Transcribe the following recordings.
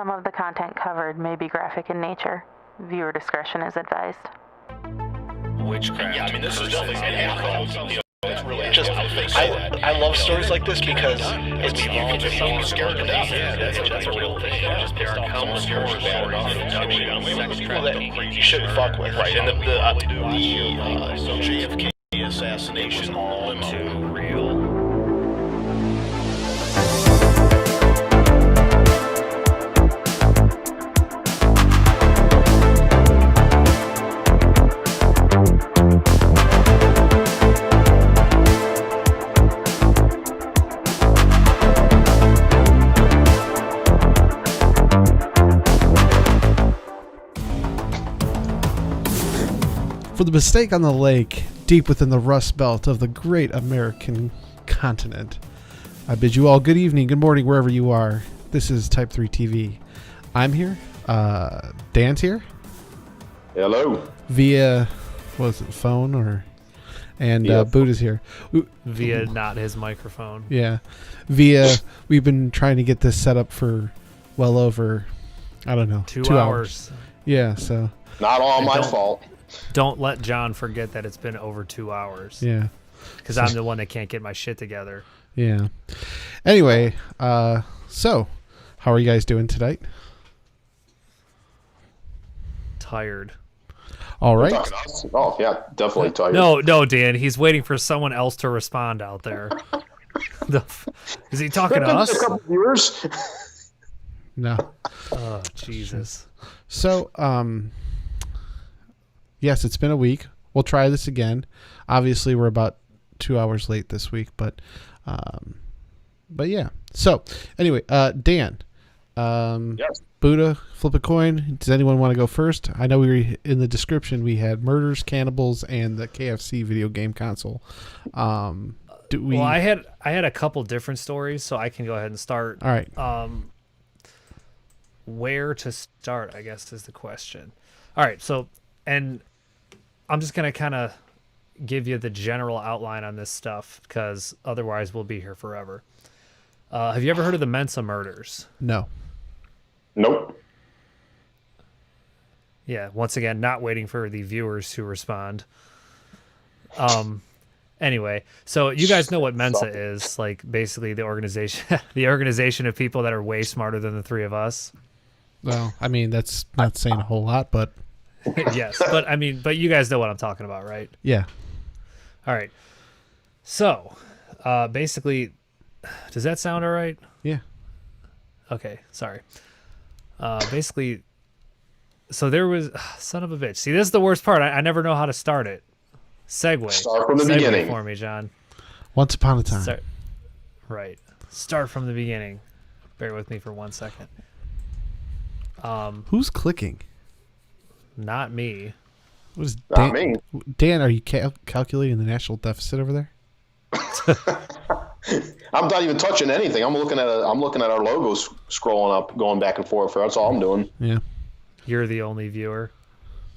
Some of the content covered may be graphic in nature. Viewer discretion is advised. Witchcraft. Yeah, I mean, this is definitely an animal. It's really Just, I love stories like this because it's you can just someone scared to death. Yeah, that's a real thing. There are countless stories bad enough. People that you shouldn't fuck with. Right, and the JFK assassination limo. Too real. For the mistake on the lake, deep within the rust belt of the great American continent, I bid you all good evening, good morning, wherever you are. This is Type 3 TV. I'm here. Dan's here. Hello. Via, what was it, phone or... And Buddha's here. Via not his microphone. Yeah. Via, we've been trying to get this set up for well over, I don't know, 2 hours. Yeah, so... Not all my fault. Don't let John forget that it's been over 2 hours. Yeah. Because I'm the one that can't get my shit together. Yeah. Anyway, so how are you guys doing tonight? Tired. All right. Oh, yeah, definitely tired. No, Dan. He's waiting for someone else to respond out there. Is he talking to us? A couple viewers. No. Oh, Jesus. So, yes, it's been a week. We'll try this again. Obviously, we're about 2 hours late this week, but yeah. So, anyway, Dan, Yes. Buddha, flip a coin. Does anyone want to go first? I know we were in the description. We had murders, cannibals, and the KFC video game console. Well, I had a couple different stories, so I can go ahead and start. All right. Where to start, I guess, is the question. All right, so, and I'm just going to kind of give you the general outline on this stuff, because otherwise we'll be here forever. Have you ever heard of the Mensa murders? No. Nope. Yeah, once again, not waiting for the viewers to respond. Anyway, so you guys know what Mensa is, like basically the organization of people that are way smarter than the three of us. Well, I mean, that's not saying a whole lot, but... Yes, but you guys know what I'm talking about, right? Yeah. All right. So, basically, does that sound all right? Yeah. Okay, sorry. Basically, so there was... son of a bitch. See, this is the worst part. I never know how to start it. Segue. Start from the beginning. For me, John. Once upon a time. Right. Start from the beginning. Bear with me for 1 second. Who's clicking? Not me. What is Not me. Dan, are you calculating the national deficit over there? I'm not even touching anything. I'm looking at our logos scrolling up, going back and forth. That's all I'm doing. Yeah. You're the only viewer.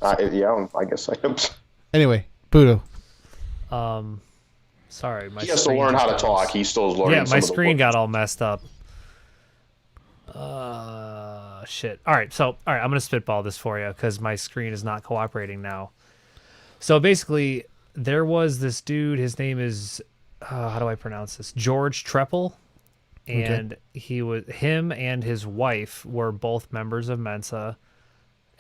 Yeah, I guess I am. Anyway, Budo. Sorry, my He has to screen learn how to just talk. He still is learning. Yeah, some my of the screen words. got all messed up. Shit. All right, I'm gonna spitball this for you because my screen is not cooperating now. So basically, there was this dude. His name is how do I pronounce this? George Treppel, and him and his wife were both members of Mensa,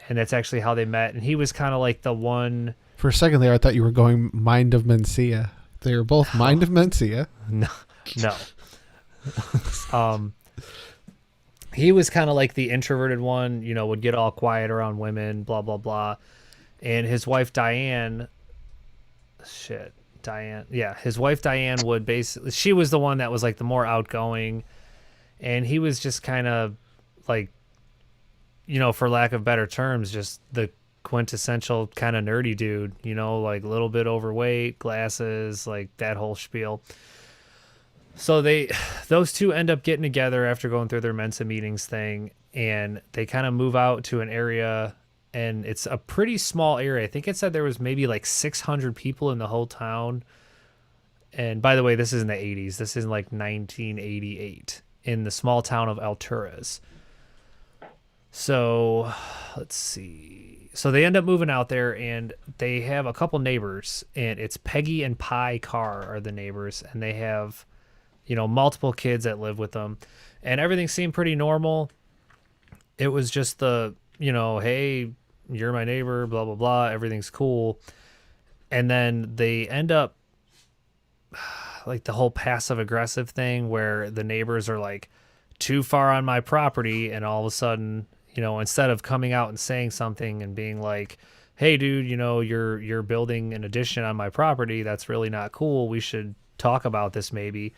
and that's actually how they met. And he was kind of like the one. For a second there, I thought you were going Mind of Mencia. They were both Mind of Mencia. No. He was kind of like the introverted one, would get all quiet around women, blah, blah, blah. And his wife, Diane, his wife, Diane, would basically, she was the one that was like the more outgoing. And he was just kind of like, for lack of better terms, just the quintessential kind of nerdy dude, like a little bit overweight, glasses, like that whole spiel. So those two end up getting together after going through their Mensa meetings thing, and they kind of move out to an area, and it's a pretty small area. I think it said there was maybe like 600 people in the whole town. And by the way, this is in the 80s. This is like 1988 in the small town of Alturas. So let's see. So they end up moving out there, and they have a couple neighbors, and it's Peggy and Pi Carr are the neighbors, and they have, multiple kids that live with them, and everything seemed pretty normal. It was just the, hey, you're my neighbor, blah, blah, blah. Everything's cool. And then they end up like the whole passive aggressive thing where the neighbors are like too far on my property. And all of a sudden, instead of coming out and saying something and being like, hey dude, you're building an addition on my property. That's really not cool. We should talk about this maybe.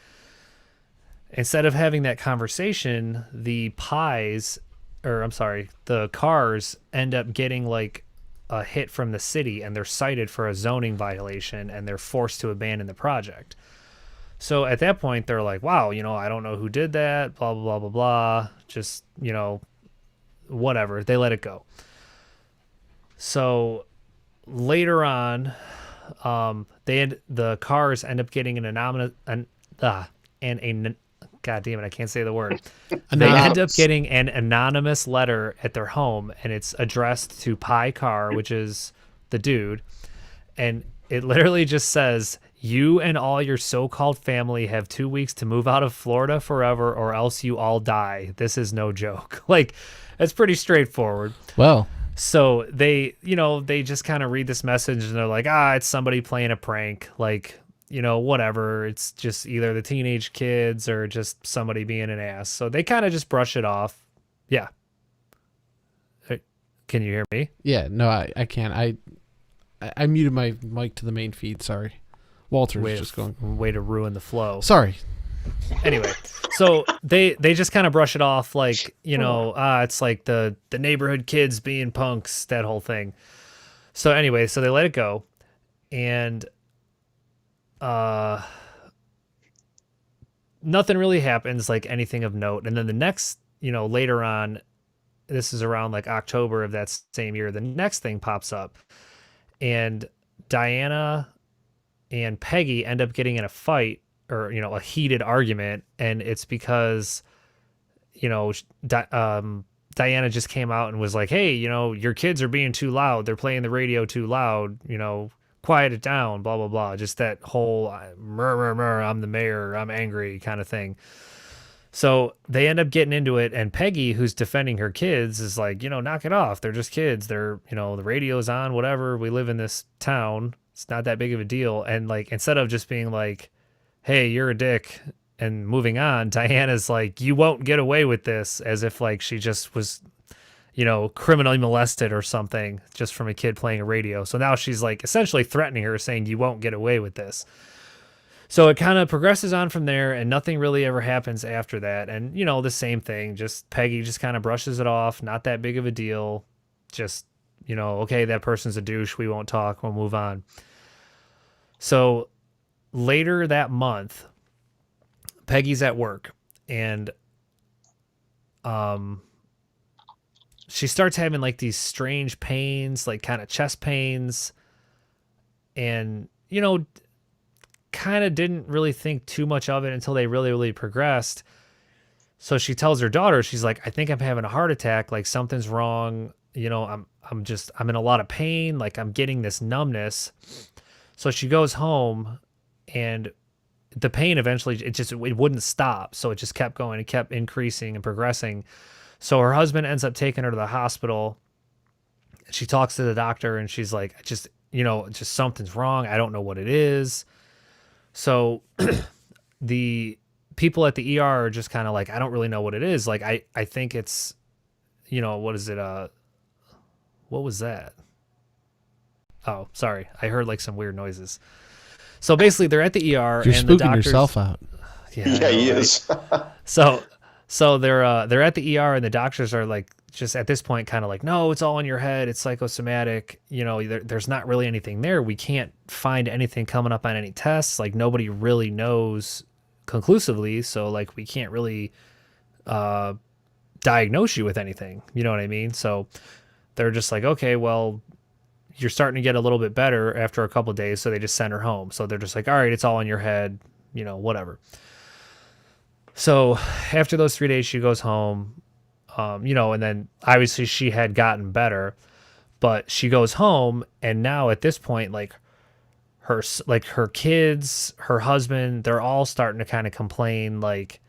Instead of having that conversation, the cars end up getting like a hit from the city, and they're cited for a zoning violation, and they're forced to abandon the project. So at that point, they're like, wow, I don't know who did that, blah, blah, blah, blah, blah. Just, whatever. They let it go. So later on, the cars end up getting God damn it, I can't say the word. They end up getting an anonymous letter at their home, and it's addressed to Pi Carr, which is the dude. And it literally just says, you and all your so-called family have 2 weeks to move out of Florida forever, or else you all die. This is no joke. Like, it's pretty straightforward. Well, so they just kind of read this message, and they're like, it's somebody playing a prank. Like, whatever. It's just either the teenage kids or just somebody being an ass. So they kind of just brush it off. Yeah. Can you hear me? yeah, no, I can't. I muted my mic to the main feed. Sorry. Walter's just going. Way to ruin the flow. Sorry. Anyway, so they just kind of brush it off like, it's like the neighborhood kids being punks, that whole thing. So anyway, so they let it go. And nothing really happens like anything of note. And then the next, later on, this is around like October of that same year, the next thing pops up, and Diana and Peggy end up getting in a fight, or, a heated argument. And it's because, Diana just came out and was like, hey, your kids are being too loud. They're playing the radio too loud, quiet it down, blah, blah, blah. Just that whole I'm the mayor, I'm angry kind of thing. So they end up getting into it, and Peggy, who's defending her kids, is like, knock it off. They're just kids. They're, the radio's on, whatever. We live in this town. It's not that big of a deal. And like, instead of just being like, hey, you're a dick, and moving on, Diana's like, you won't get away with this, as if like she just was, criminally molested or something just from a kid playing a radio. So now she's like essentially threatening her, saying you won't get away with this. So it kind of progresses on from there, and nothing really ever happens after that. And, the same thing, just Peggy just kind of brushes it off. Not that big of a deal. Just, okay, that person's a douche. We won't talk. We'll move on. So later that month, Peggy's at work, and she starts having like these strange pains, like kind of chest pains, and, kind of didn't really think too much of it until they really, really progressed. So she tells her daughter, she's like, I think I'm having a heart attack. Like something's wrong. I'm in a lot of pain. Like I'm getting this numbness. So she goes home, and the pain eventually, it wouldn't stop. So it just kept going. It kept increasing and progressing. So her husband ends up taking her to the hospital. She talks to the doctor, and she's like, just something's wrong. I don't know what it is. So the people at the ER are just kind of like, I don't really know what it is. Like, I think it's, what is it? What was that? Oh, sorry. I heard like some weird noises. So basically they're at the ER. You're and spooking the doctors, yourself out. Yeah, he is. So they're at the ER, and the doctors are like, just at this point kind of like, no, it's all in your head. It's psychosomatic. There's not really anything there. We can't find anything coming up on any tests. Like nobody really knows conclusively. So like, we can't really diagnose you with anything. You know what I mean? So they're just like, okay, well, you're starting to get a little bit better after a couple of days. So they just send her home. So they're just like, all right, it's all in your head, whatever. So after those 3 days, she goes home. And then obviously she had gotten better, but she goes home, and now at this point, like her kids, her husband, they're all starting to kind of complain, like,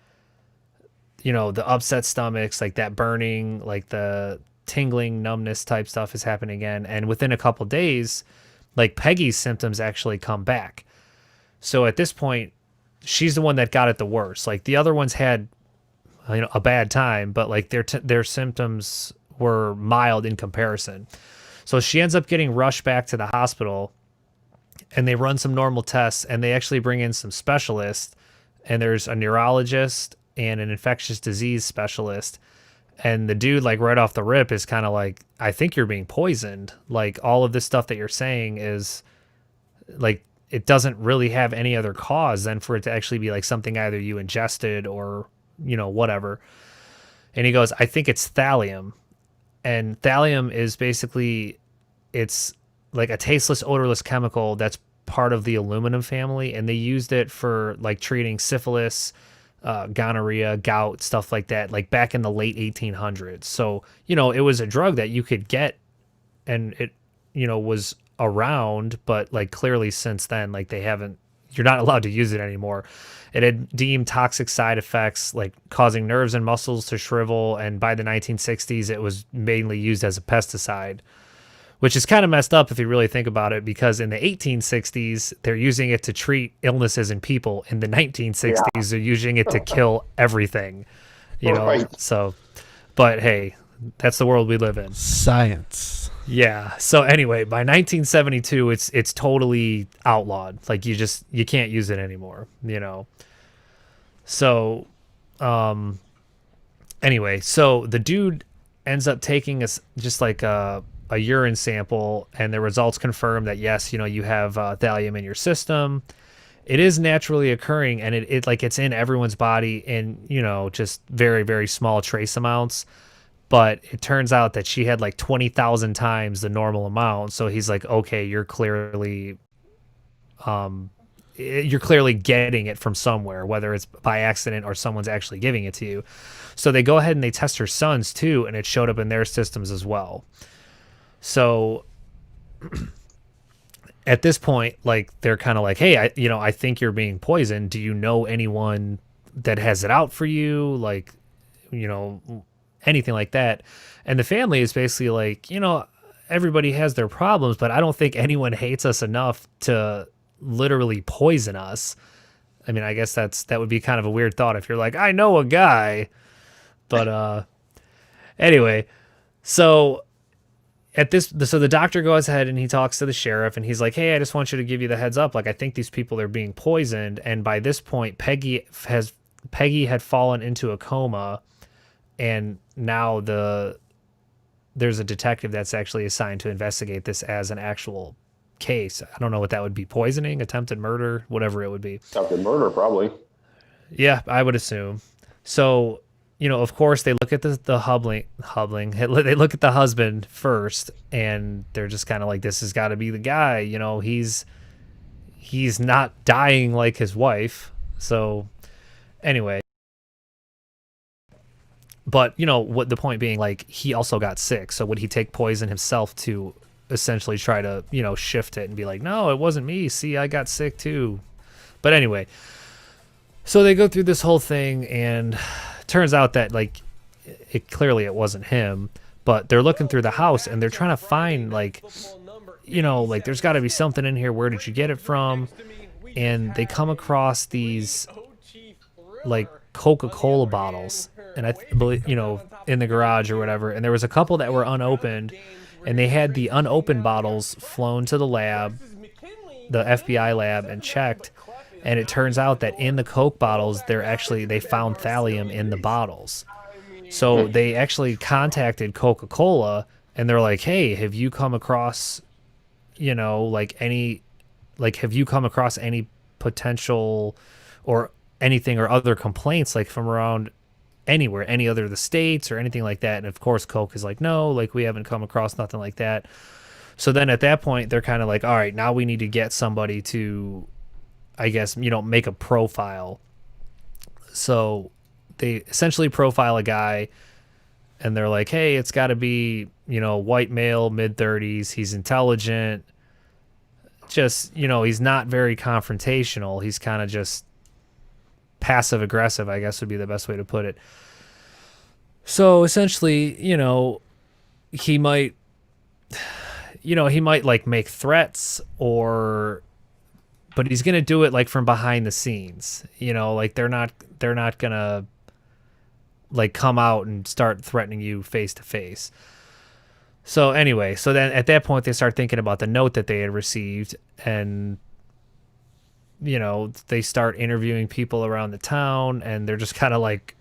the upset stomachs, like that burning, like the tingling, numbness type stuff is happening again. And within a couple days, like Peggy's symptoms actually come back. So at this point, she's the one that got it the worst. Like the other ones had, a bad time, but like their symptoms were mild in comparison. So she ends up getting rushed back to the hospital, and they run some normal tests, and they actually bring in some specialists, and there's a neurologist and an infectious disease specialist. And the dude, like right off the rip, is kind of like, I think you're being poisoned. Like all of this stuff that you're saying is like, it doesn't really have any other cause than for it to actually be like something either you ingested or, whatever. And he goes, I think it's thallium. And thallium is basically, it's like a tasteless, odorless chemical that's part of the aluminum family. And they used it for like treating syphilis, gonorrhea, gout, stuff like that, like back in the late 1800s. So, it was a drug that you could get, and it, was around, but like clearly since then, like you're not allowed to use it anymore. It had deemed toxic side effects, like causing nerves and muscles to shrivel. And by the 1960s, it was mainly used as a pesticide, which is kind of messed up if you really think about it, because in the 1860s, they're using it to treat illnesses in people. In the 1960s, they're using it to kill everything, Right. So, but hey, that's the world we live in. Science. Yeah. So anyway, by 1972, it's totally outlawed. Like you can't use it anymore, So, anyway, so the dude ends up taking just like a urine sample, and the results confirm that yes, you have thallium in your system. It is naturally occurring, and it's in everyone's body in, just very, very small trace amounts. But it turns out that she had like 20,000 times the normal amount. So he's like, okay, you're clearly getting it from somewhere, whether it's by accident or someone's actually giving it to you. So they go ahead and they test her sons too, and it showed up in their systems as well. So at this point, like they're kind of like, hey, I think you're being poisoned. Do you know anyone that has it out for you? Like, anything like that. And the family is basically like, everybody has their problems, but I don't think anyone hates us enough to literally poison us. I mean, I guess that would be kind of a weird thought if you're like, I know a guy. But anyway, so so the doctor goes ahead and he talks to the sheriff, and he's like, hey, I just want you to give you the heads up. Like, I think these people are being poisoned. And by this point, Peggy had fallen into a coma, and now there's a detective that's actually assigned to investigate this as an actual case. I don't know what that would be. Poisoning, attempted murder, whatever it would be. Attempted murder, probably. Yeah, I would assume. So, of course, they look at the hubling. They look at the husband first, and they're just kind of like, this has got to be the guy. He's not dying like his wife. So, anyway. But, what the point being, like, he also got sick. So would he take poison himself to essentially try to, shift it and be like, no, it wasn't me. See, I got sick too. But anyway, so they go through this whole thing, and turns out that, like, it wasn't him. But they're looking through the house, and they're trying to find, like, like, therethere's got to be something in here. Where did you get it from? And they come across these, like, Coca-Cola bottles, and I believe, in the garage or whatever. And there was a couple that were unopened, and they had the unopened bottles flown to the lab, the FBI lab, and checked. And it turns out that in the Coke bottles, they found thallium in the bottles. So they actually contacted Coca-Cola, and they're like, hey, have you come across, have you come across any potential or anything or other complaints, like from around anywhere, any other of the states or anything like that? And of course, Coke is like, no, like, we haven't come across nothing like that. So then at that point, they're kind of like, all right, now we need to get somebody to, I guess, make a profile. So they essentially profile a guy and they're like, hey, it's got to be, white male, mid-30s. He's intelligent. Just, he's not very confrontational. He's kind of just passive aggressive, I guess would be the best way to put it. So essentially, he might, like make threats but he's going to do it like from behind the scenes, like they're not going to like come out and start threatening you face to face. So anyway, so then at that point they start thinking about the note that they had received, and they start interviewing people around the town, and they're just kind of like,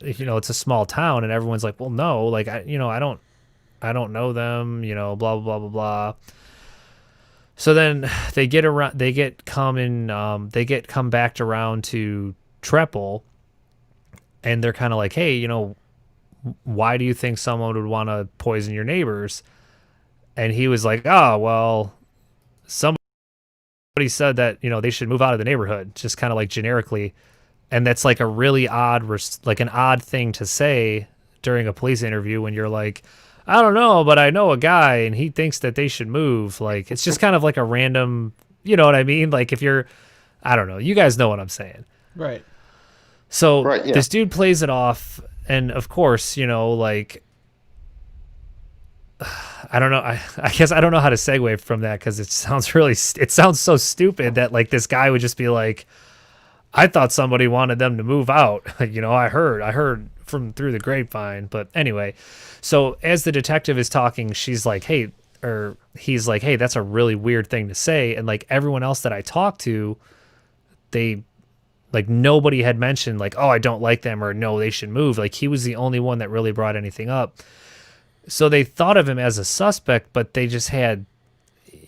it's a small town, and everyone's like, well, no, like I don't know them, blah blah blah blah blah. So then they come back around to Treppel, and they're kind of like, hey, why do you think someone would want to poison your neighbors? And he was like, oh, well, somebody said that, they should move out of the neighborhood, just kind of like generically. And that's like a really an odd thing to say during a police interview when you're like, I don't know, but I know a guy and he thinks that they should move. Like, it's just kind of like a random, you know what I mean? Like if you're, I don't know, you guys know what I'm saying. Right. So Right, yeah. This dude plays it off. And of course, like, I don't know. I guess I don't know how to segue from that, because it sounds so stupid that like this guy would just be like, I thought somebody wanted them to move out. I heard from through the grapevine. But anyway, so as the detective is talking, he's like, hey, that's a really weird thing to say. And like everyone else that I talked to, like nobody had mentioned like, oh, I don't like them, or no, they should move. Like he was the only one that really brought anything up. So they thought of him as a suspect, but they just had,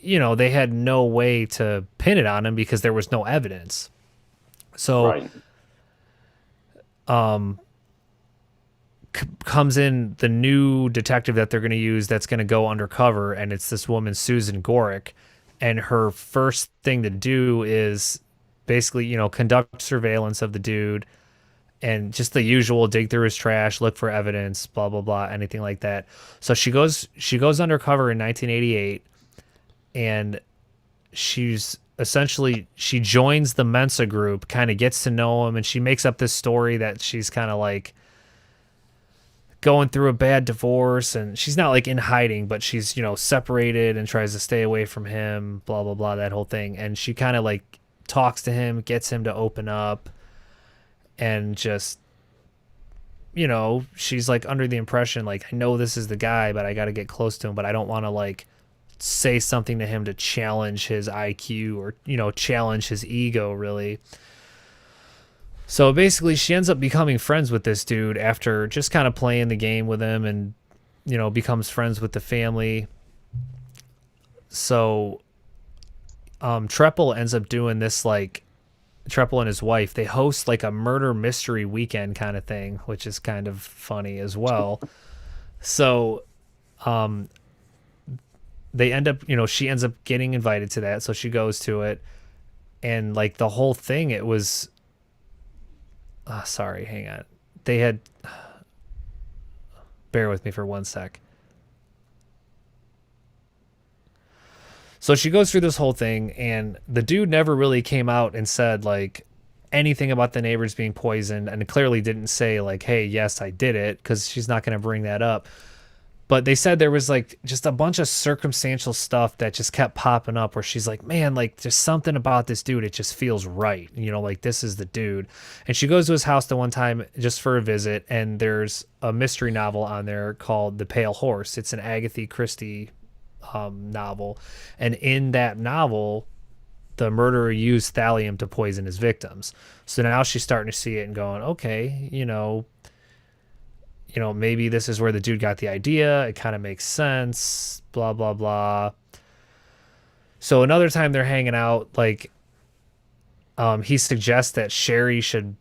they had no way to pin it on him because there was no evidence. So, Right. Comes in the new detective that they're going to use that's going to go undercover, and it's this woman, Susan Gorick, and her first thing to do is basically, conduct surveillance of the dude and just the usual, dig through his trash, look for evidence, blah, blah, blah, anything like that. So she goes undercover in 1988, and she joins the Mensa group, kind of gets to know him, and she makes up this story that she's kind of like going through a bad divorce, and she's not like in hiding, but she's, separated and tries to stay away from him, blah, blah, blah, that whole thing. And she kind of like talks to him, gets him to open up, and just, she's like under the impression, like, I know this is the guy, but I got to get close to him, but I don't want to like say something to him to challenge his IQ or, challenge his ego, really. So basically she ends up becoming friends with this dude after just kind of playing the game with him, and, becomes friends with the family. So Treppel ends up doing this, like, Treppel and his wife, they host like a murder mystery weekend kind of thing, which is kind of funny as well. So they end up, she ends up getting invited to that, so she goes to it, and like the whole thing, it was sorry, hang on. They had, bear with me for 1 sec. So she goes through this whole thing, and the dude never really came out and said like anything about the neighbors being poisoned, and clearly didn't say like, hey, yes, I did it, because she's not going to bring that up. But they said there was like just a bunch of circumstantial stuff that just kept popping up where she's like, man, like there's something about this dude. It just feels right. Like this is the dude. And she goes to his house the one time just for a visit, and there's a mystery novel on there called The Pale Horse. It's an Agatha Christie novel. And in that novel, the murderer used thallium to poison his victims. So now she's starting to see it and going, okay, maybe this is where the dude got the idea. It kind of makes sense, blah, blah, blah. So another time they're hanging out, like, he suggests that Sherry should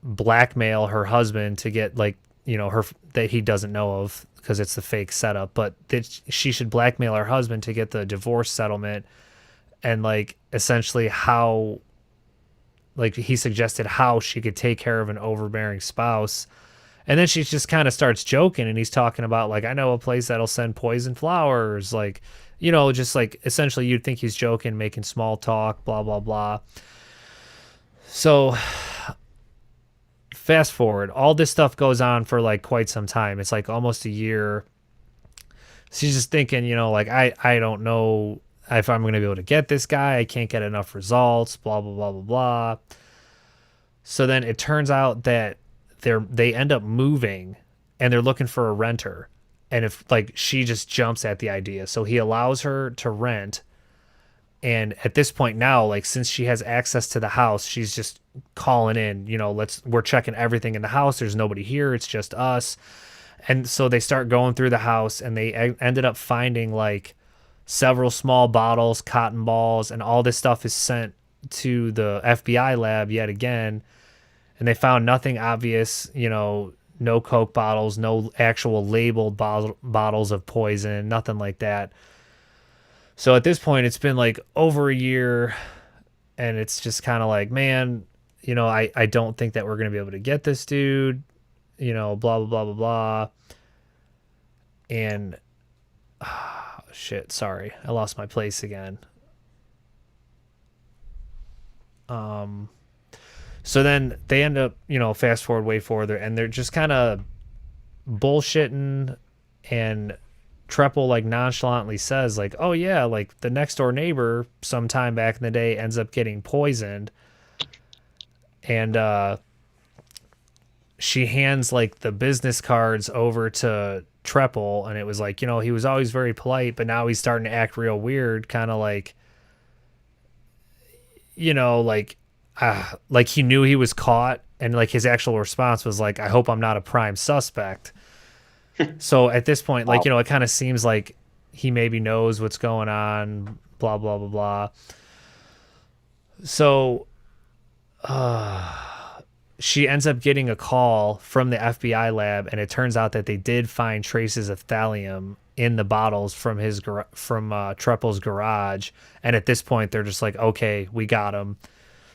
blackmail her husband to get, like, her, that he doesn't know of because it's the fake setup, but that she should blackmail her husband to get the divorce settlement. And like, essentially how, like, he suggested how she could take care of an overbearing spouse. And then she just kind of starts joking, and he's talking about, like, I know a place that'll send poison flowers, like, just like essentially you'd think he's joking, making small talk, blah, blah, blah. So fast forward, all this stuff goes on for like quite some time. It's like almost a year. She's just thinking, like, I don't know if I'm going to be able to get this guy. I can't get enough results, blah, blah, blah, blah, blah. So then it turns out that they end up moving, and they're looking for a renter. And if, like, she just jumps at the idea. So he allows her to rent. And at this point now, like, since she has access to the house, she's just calling in, we're checking everything in the house. There's nobody here. It's just us. And so they start going through the house, and they ended up finding like several small bottles, cotton balls, and all this stuff is sent to the FBI lab yet again. And they found nothing obvious, no Coke bottles, no actual labeled bottles of poison, nothing like that. So at this point, it's been like over a year, and it's just kind of like, man, I don't think that we're going to be able to get this dude, blah, blah, blah, blah, blah. And, shit, sorry, I lost my place again. So then they end up, fast forward way further, and they're just kind of bullshitting, and Treple like nonchalantly says like, oh yeah, like the next door neighbor sometime back in the day ends up getting poisoned. And she hands like the business cards over to Treple, and it was like, he was always very polite, but now he's starting to act real weird, kind of like, like he knew he was caught, and like his actual response was like, I hope I'm not a prime suspect. So at this point, like, it kind of seems like he maybe knows what's going on, blah, blah, blah, blah. So she ends up getting a call from the FBI lab, and it turns out that they did find traces of thallium in the bottles from Treple's garage. And at this point, they're just like, okay, we got him.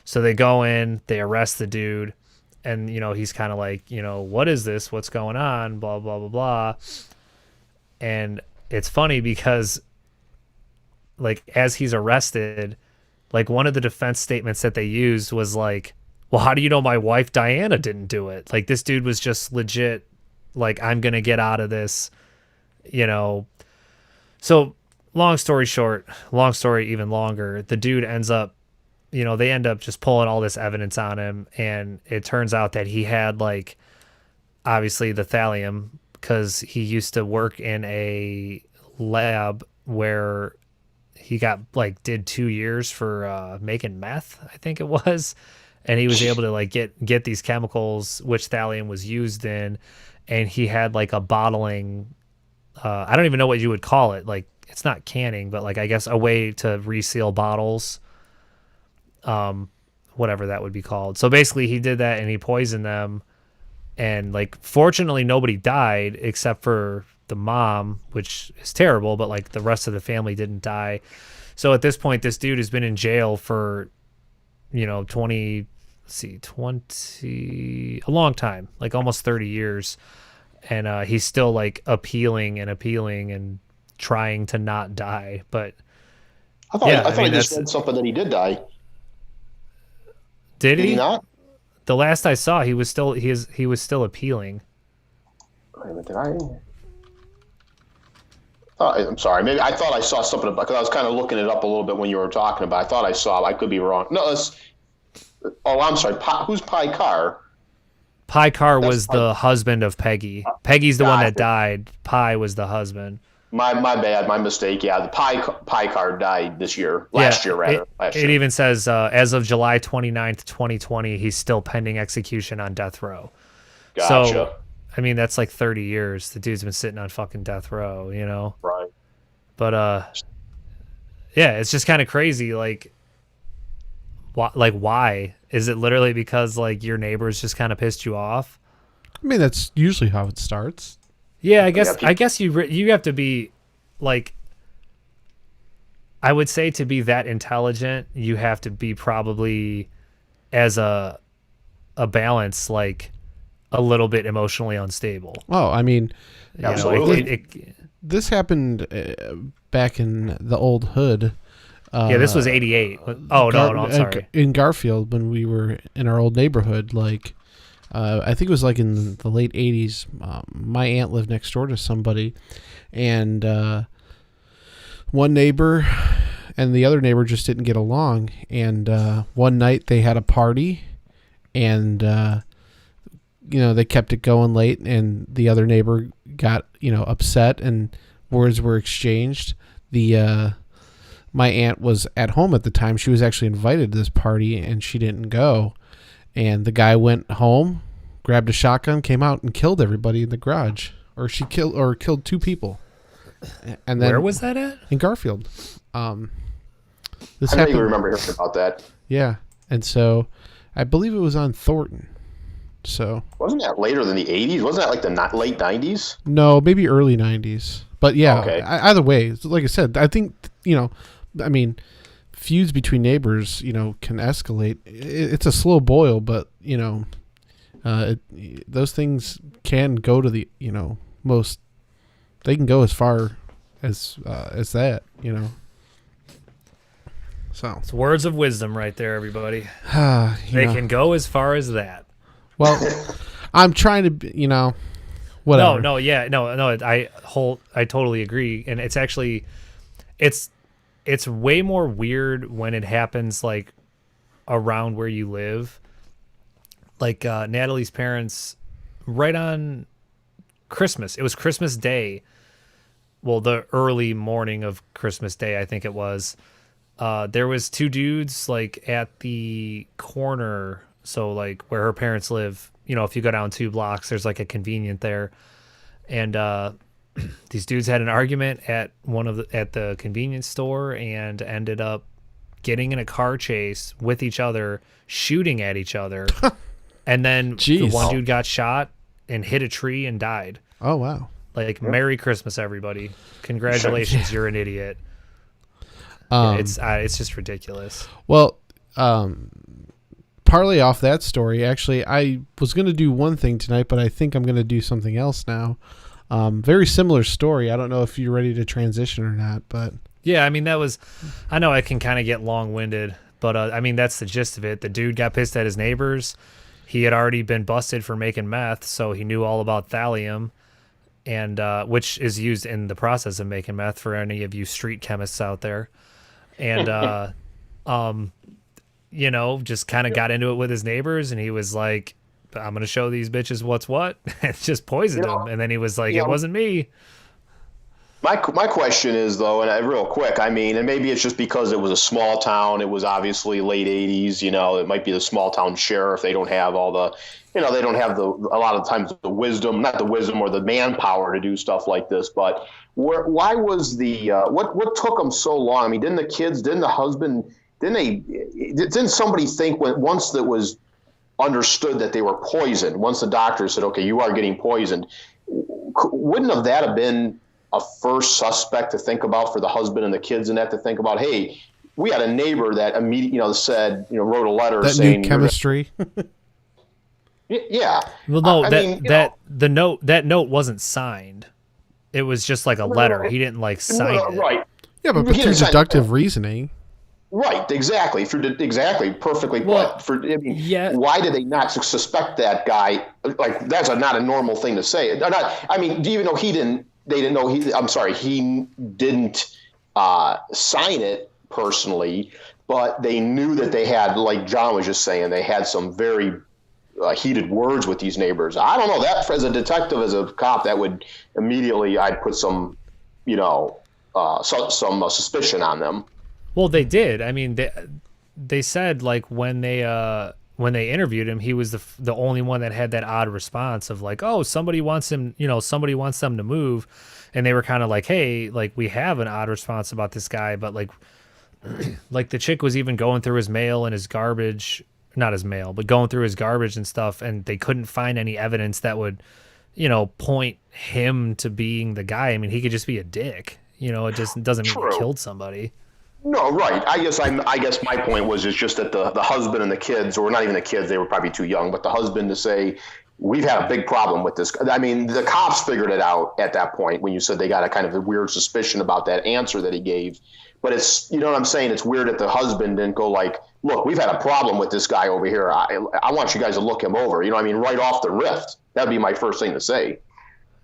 So they go in, they arrest the dude. And, he's kind of like, what is this? What's going on? Blah, blah, blah, blah. And it's funny because, like, as he's arrested, like, one of the defense statements that they used was like, well, how do you know my wife Diana didn't do it? Like, this dude was just legit, like, I'm going to get out of this, So, long story short, long story even longer, the dude ends up, they end up just pulling all this evidence on him, and it turns out that he had, like, obviously the thallium, because he used to work in a lab where he got, like, did 2 years for making meth, I think it was, and he was able to, like, get these chemicals, which thallium was used in, and he had, like, a bottling, I don't even know what you would call it, like, it's not canning, but, like, I guess a way to reseal bottles, whatever that would be called. So basically he did that, and he poisoned them, and, like, fortunately nobody died except for the mom, which is terrible, but, like, the rest of the family didn't die. So at this point, this dude has been in jail for, 20, a long time, like almost 30 years. And he's still, like, appealing and trying to not die. But I thought he just said something that he did die. Did he not? The last I saw, he was still appealing. Wait a minute, did I? I'm sorry. Maybe I thought I saw something about, because I was kind of looking it up a little bit when you were talking about. I thought I saw. I could be wrong. No, I'm sorry. Who's Pi Carr? Pi Carr was the husband of Peggy. Peggy's the one that died. Pi was the husband. My bad. My mistake. Yeah, the Pi Carr died this year. Last year. It even says as of July 29th, 2020, he's still pending execution on death row. Gotcha. So, I mean, that's like 30 years. The dude's been sitting on fucking death row, Right. But yeah, it's just kind of crazy. Like, why? Is it literally because, like, your neighbors just kind of pissed you off? I mean, that's usually how it starts. Yeah, I guess you have to be, like, I would say to be that intelligent, you have to be probably as a balance, like, a little bit emotionally unstable. Oh, I mean, You know, Absolutely. this happened back in the old hood. Yeah, this was 88. Oh, no, I'm sorry. In Garfield, when we were in our old neighborhood, like, I think it was like in the late 80s, my aunt lived next door to somebody, and one neighbor and the other neighbor just didn't get along. And one night they had a party, and, they kept it going late, and the other neighbor got, upset, and words were exchanged. My aunt was at home at the time. She was actually invited to this party, and she didn't go. And the guy went home, grabbed a shotgun, came out, and killed everybody in the garage. Or killed 2 people. And then Where was that at? in Garfield. This I don't happened. even remember hearing about that. Yeah, and so I believe it was on Thornton. So Wasn't that later than the 80s? Wasn't that like the late 90s? no, maybe early 90s. But yeah, Okay. Either way, like I said, I think feuds between neighbors, can escalate. It's a slow boil, but those things can go to the most. They can go as far as that. So It's words of wisdom right there, everybody. they They can go as far as that. Well, I'm trying to, whatever. No. I totally agree, and it's actually, it's way more weird when it happens like around where you live. Like Natalie's parents, right on Christmas. It was Christmas Day. Well, the early morning of Christmas Day, I think it was. There was 2 dudes like at the corner. So like where her parents live, if you go down 2 blocks, there's like a convenient there. And these dudes had an argument at the convenience store and ended up getting in a car chase with each other, shooting at each other. And then the Jeez. one dude got shot and hit a tree and died. Oh wow. Like, Merry Christmas, everybody. Congratulations, you're an idiot. Um, It's just ridiculous. Well, partly off that story, actually, I was going to do one thing tonight, but I think I'm going to do something else now. Very similar story. I don't know if you're ready to transition or not, but Yeah, I mean, I know I can kind of get long-winded, but I mean, that's the gist of it. The dude got pissed at his neighbors. He had already been busted for making meth, so he knew all about thallium, and which is used in the process of making meth for any of you street chemists out there. And, just kind of got into it with his neighbors, and he was like, I'm going to show these bitches what's what, and just poisoned them. And then he was like, it wasn't me. My question is, though, and real quick, I mean, and maybe it's just because it was a small town. It was obviously late 80s. It might be the small town sheriff. They don't have all the, they don't have a lot of times the wisdom, not the wisdom or the manpower to do stuff like this. But why was what took them so long? I mean, didn't the husband, didn't somebody think once that was understood that they were poisoned, once the doctor said, okay, you are getting poisoned, wouldn't that have been a first suspect to think about for the husband and the kids, and that to think about, hey, we had a neighbor that immediately, said, wrote a letter that saying new chemistry. Yeah. Well, no, the note wasn't signed. It was just like a letter. He didn't like sign it. Right. Yeah, but He through didn't sign deductive reasoning. Right, exactly. Perfectly Well, put. yeah. Why did they not suspect that guy? Like, that's not a normal thing to say. Do you even know he didn't? They didn't know he. I'm sorry, he didn't sign it personally, but they knew that they had, like John was just saying, they had some very heated words with these neighbors. I don't know that as a detective, as a cop, that would immediately I'd put some, some suspicion on them. Well, they did. I mean, they said like when they interviewed him, he was the only one that had that odd response of like, oh, somebody wants him, somebody wants them to move, and they were kind of like, hey, like we have an odd response about this guy, but like the chick was even going through his mail and his garbage, not his mail, but going through his garbage and stuff, and they couldn't find any evidence that would, point him to being the guy. I mean, he could just be a dick. It just doesn't mean True. he killed somebody. No, right. I guess my point was just that the husband and the kids, or not even the kids, they were probably too young, but the husband to say, we've had a big problem with this. I mean, the cops figured it out at that point when you said they got a kind of a weird suspicion about that answer that he gave. But it's, you know what I'm saying? It's weird that the husband didn't go like, look, we've had a problem with this guy over here. I want you guys to look him over. You know what I mean? Right off the rift. That'd be my first thing to say.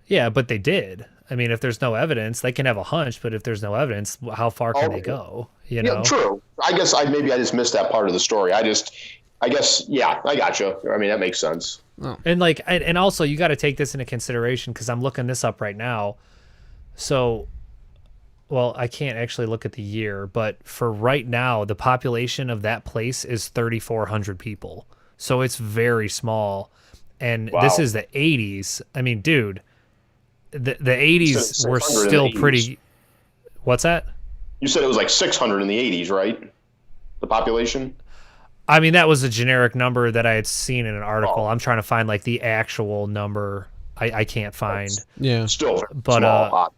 Yeah, but they did. I mean, if there's no evidence, they can have a hunch, but if there's no evidence, how far can they go? You know? Yeah, true. I guess maybe I just missed that part of the story. I guess, yeah, I got you. I mean, that makes sense. Oh. And like, and also you got to take this into consideration because I'm looking this up right now. So, well, I can't actually look at the year, but for right now, the population of that place is 3,400 people. So it's very small. And this is the 80s. I mean, dude, the 80s were still pretty. What's that? You said it was like 600 in the 80s, right? The population? I mean, that was a generic number that I had seen in an article. I'm trying to find like the actual number. I can't find. Yeah. Still But, small.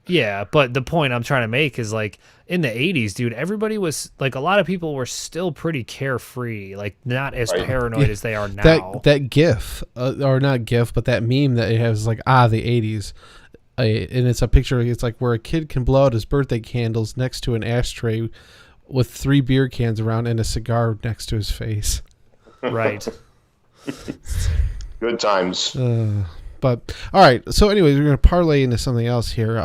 Yeah, but the point I'm trying to make is like in the 80s, dude, everybody was like a lot of people were still pretty carefree, like not as paranoid as they are now. That GIF, or not GIF, but that meme that it has like, the 80s. And it's a picture, it's like where a kid can blow out his birthday candles next to an ashtray with 3 beer cans around and a cigar next to his face. Right. Good times. But all right, so anyways, we're going to parlay into something else here.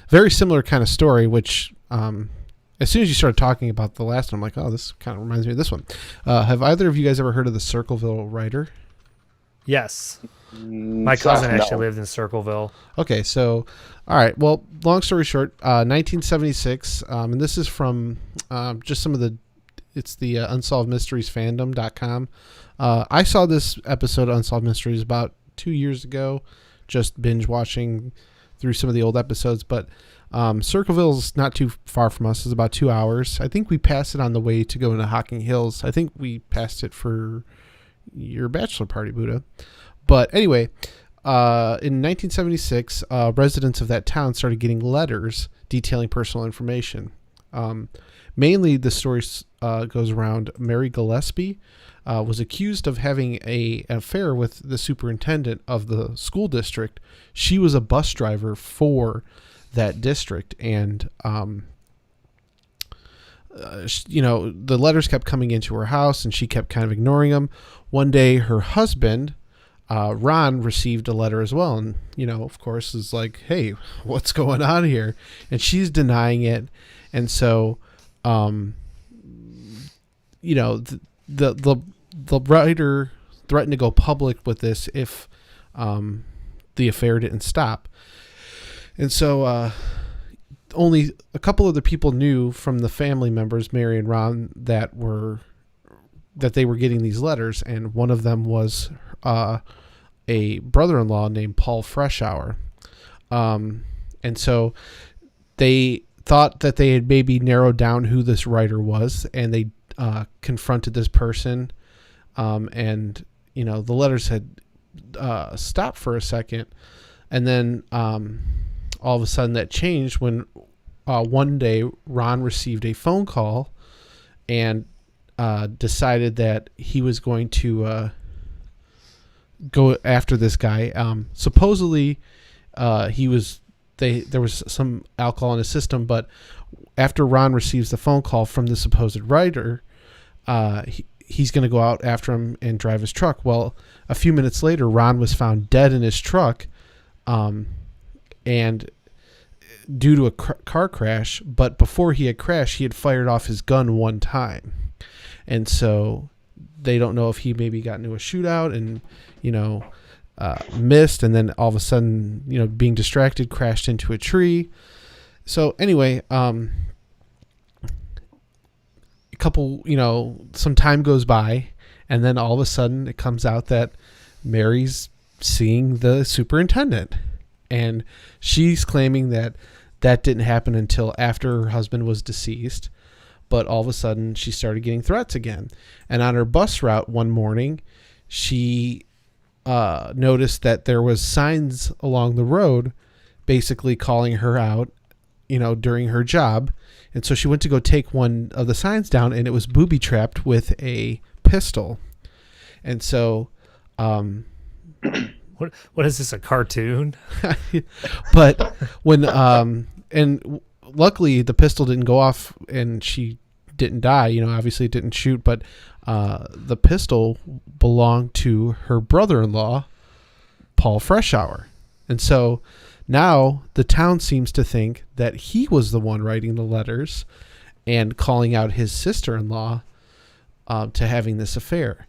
Very similar kind of story, which as soon as you started talking about the last one, I'm like, oh, this kind of reminds me of this one. Have either of you guys ever heard of the Circleville Rider? Yes. My cousin actually lived in Circleville. Okay, so, all right. Well, long story short, 1976, and this is from just some of the, it's the unsolvedmysteriesfandom.com. I saw this episode of Unsolved Mysteries about 2 years ago, just binge watching through some of the old episodes, but Circleville's not too far from us. It's about 2 hours. I think we passed it on the way to go into Hocking Hills. I think we passed it for your bachelor party, Buddha. But anyway, in 1976, residents of that town started getting letters detailing personal information. Mainly the story goes around Mary Gillespie was accused of having an affair with the superintendent of the school district. She was a bus driver for that district, and the letters kept coming into her house, and she kept kind of ignoring them. One day, her husband, Ron, received a letter as well, and of course, is like, "Hey, what's going on here?" And she's denying it, and so, the writer threatened to go public with this if the affair didn't stop. And so only a couple of the people knew from the family members, Mary and Ron, that they were getting these letters, and one of them was a brother-in-law named Paul Freshour. And so they thought that they had maybe narrowed down who this writer was, and they confronted this person, and the letters had stopped for a second, and then all of a sudden that changed when one day Ron received a phone call and decided that he was going to go after this guy. Supposedly there was some alcohol in his system, but after Ron receives the phone call from the supposed writer, he's going to go out after him and drive his truck. Well, a few minutes later, Ron was found dead in his truck, and due to a car crash. But before he had crashed, he had fired off his gun one time, and so they don't know if he maybe got into a shootout and missed, and then all of a sudden, being distracted, crashed into a tree. So anyway, some time goes by, and then all of a sudden it comes out that Mary's seeing the superintendent, and she's claiming that didn't happen until after her husband was deceased. But all of a sudden she started getting threats again. And on her bus route one morning, she noticed that there was signs along the road basically calling her out, during her job. And so she went to go take one of the signs down, and it was booby trapped with a pistol. And so What is this, a cartoon? But when and luckily the pistol didn't go off and she didn't die. You know, obviously it didn't shoot, but the pistol belonged to her brother-in-law, Paul Freshour, and so now the town seems to think that he was the one writing the letters and calling out his sister-in-law to having this affair.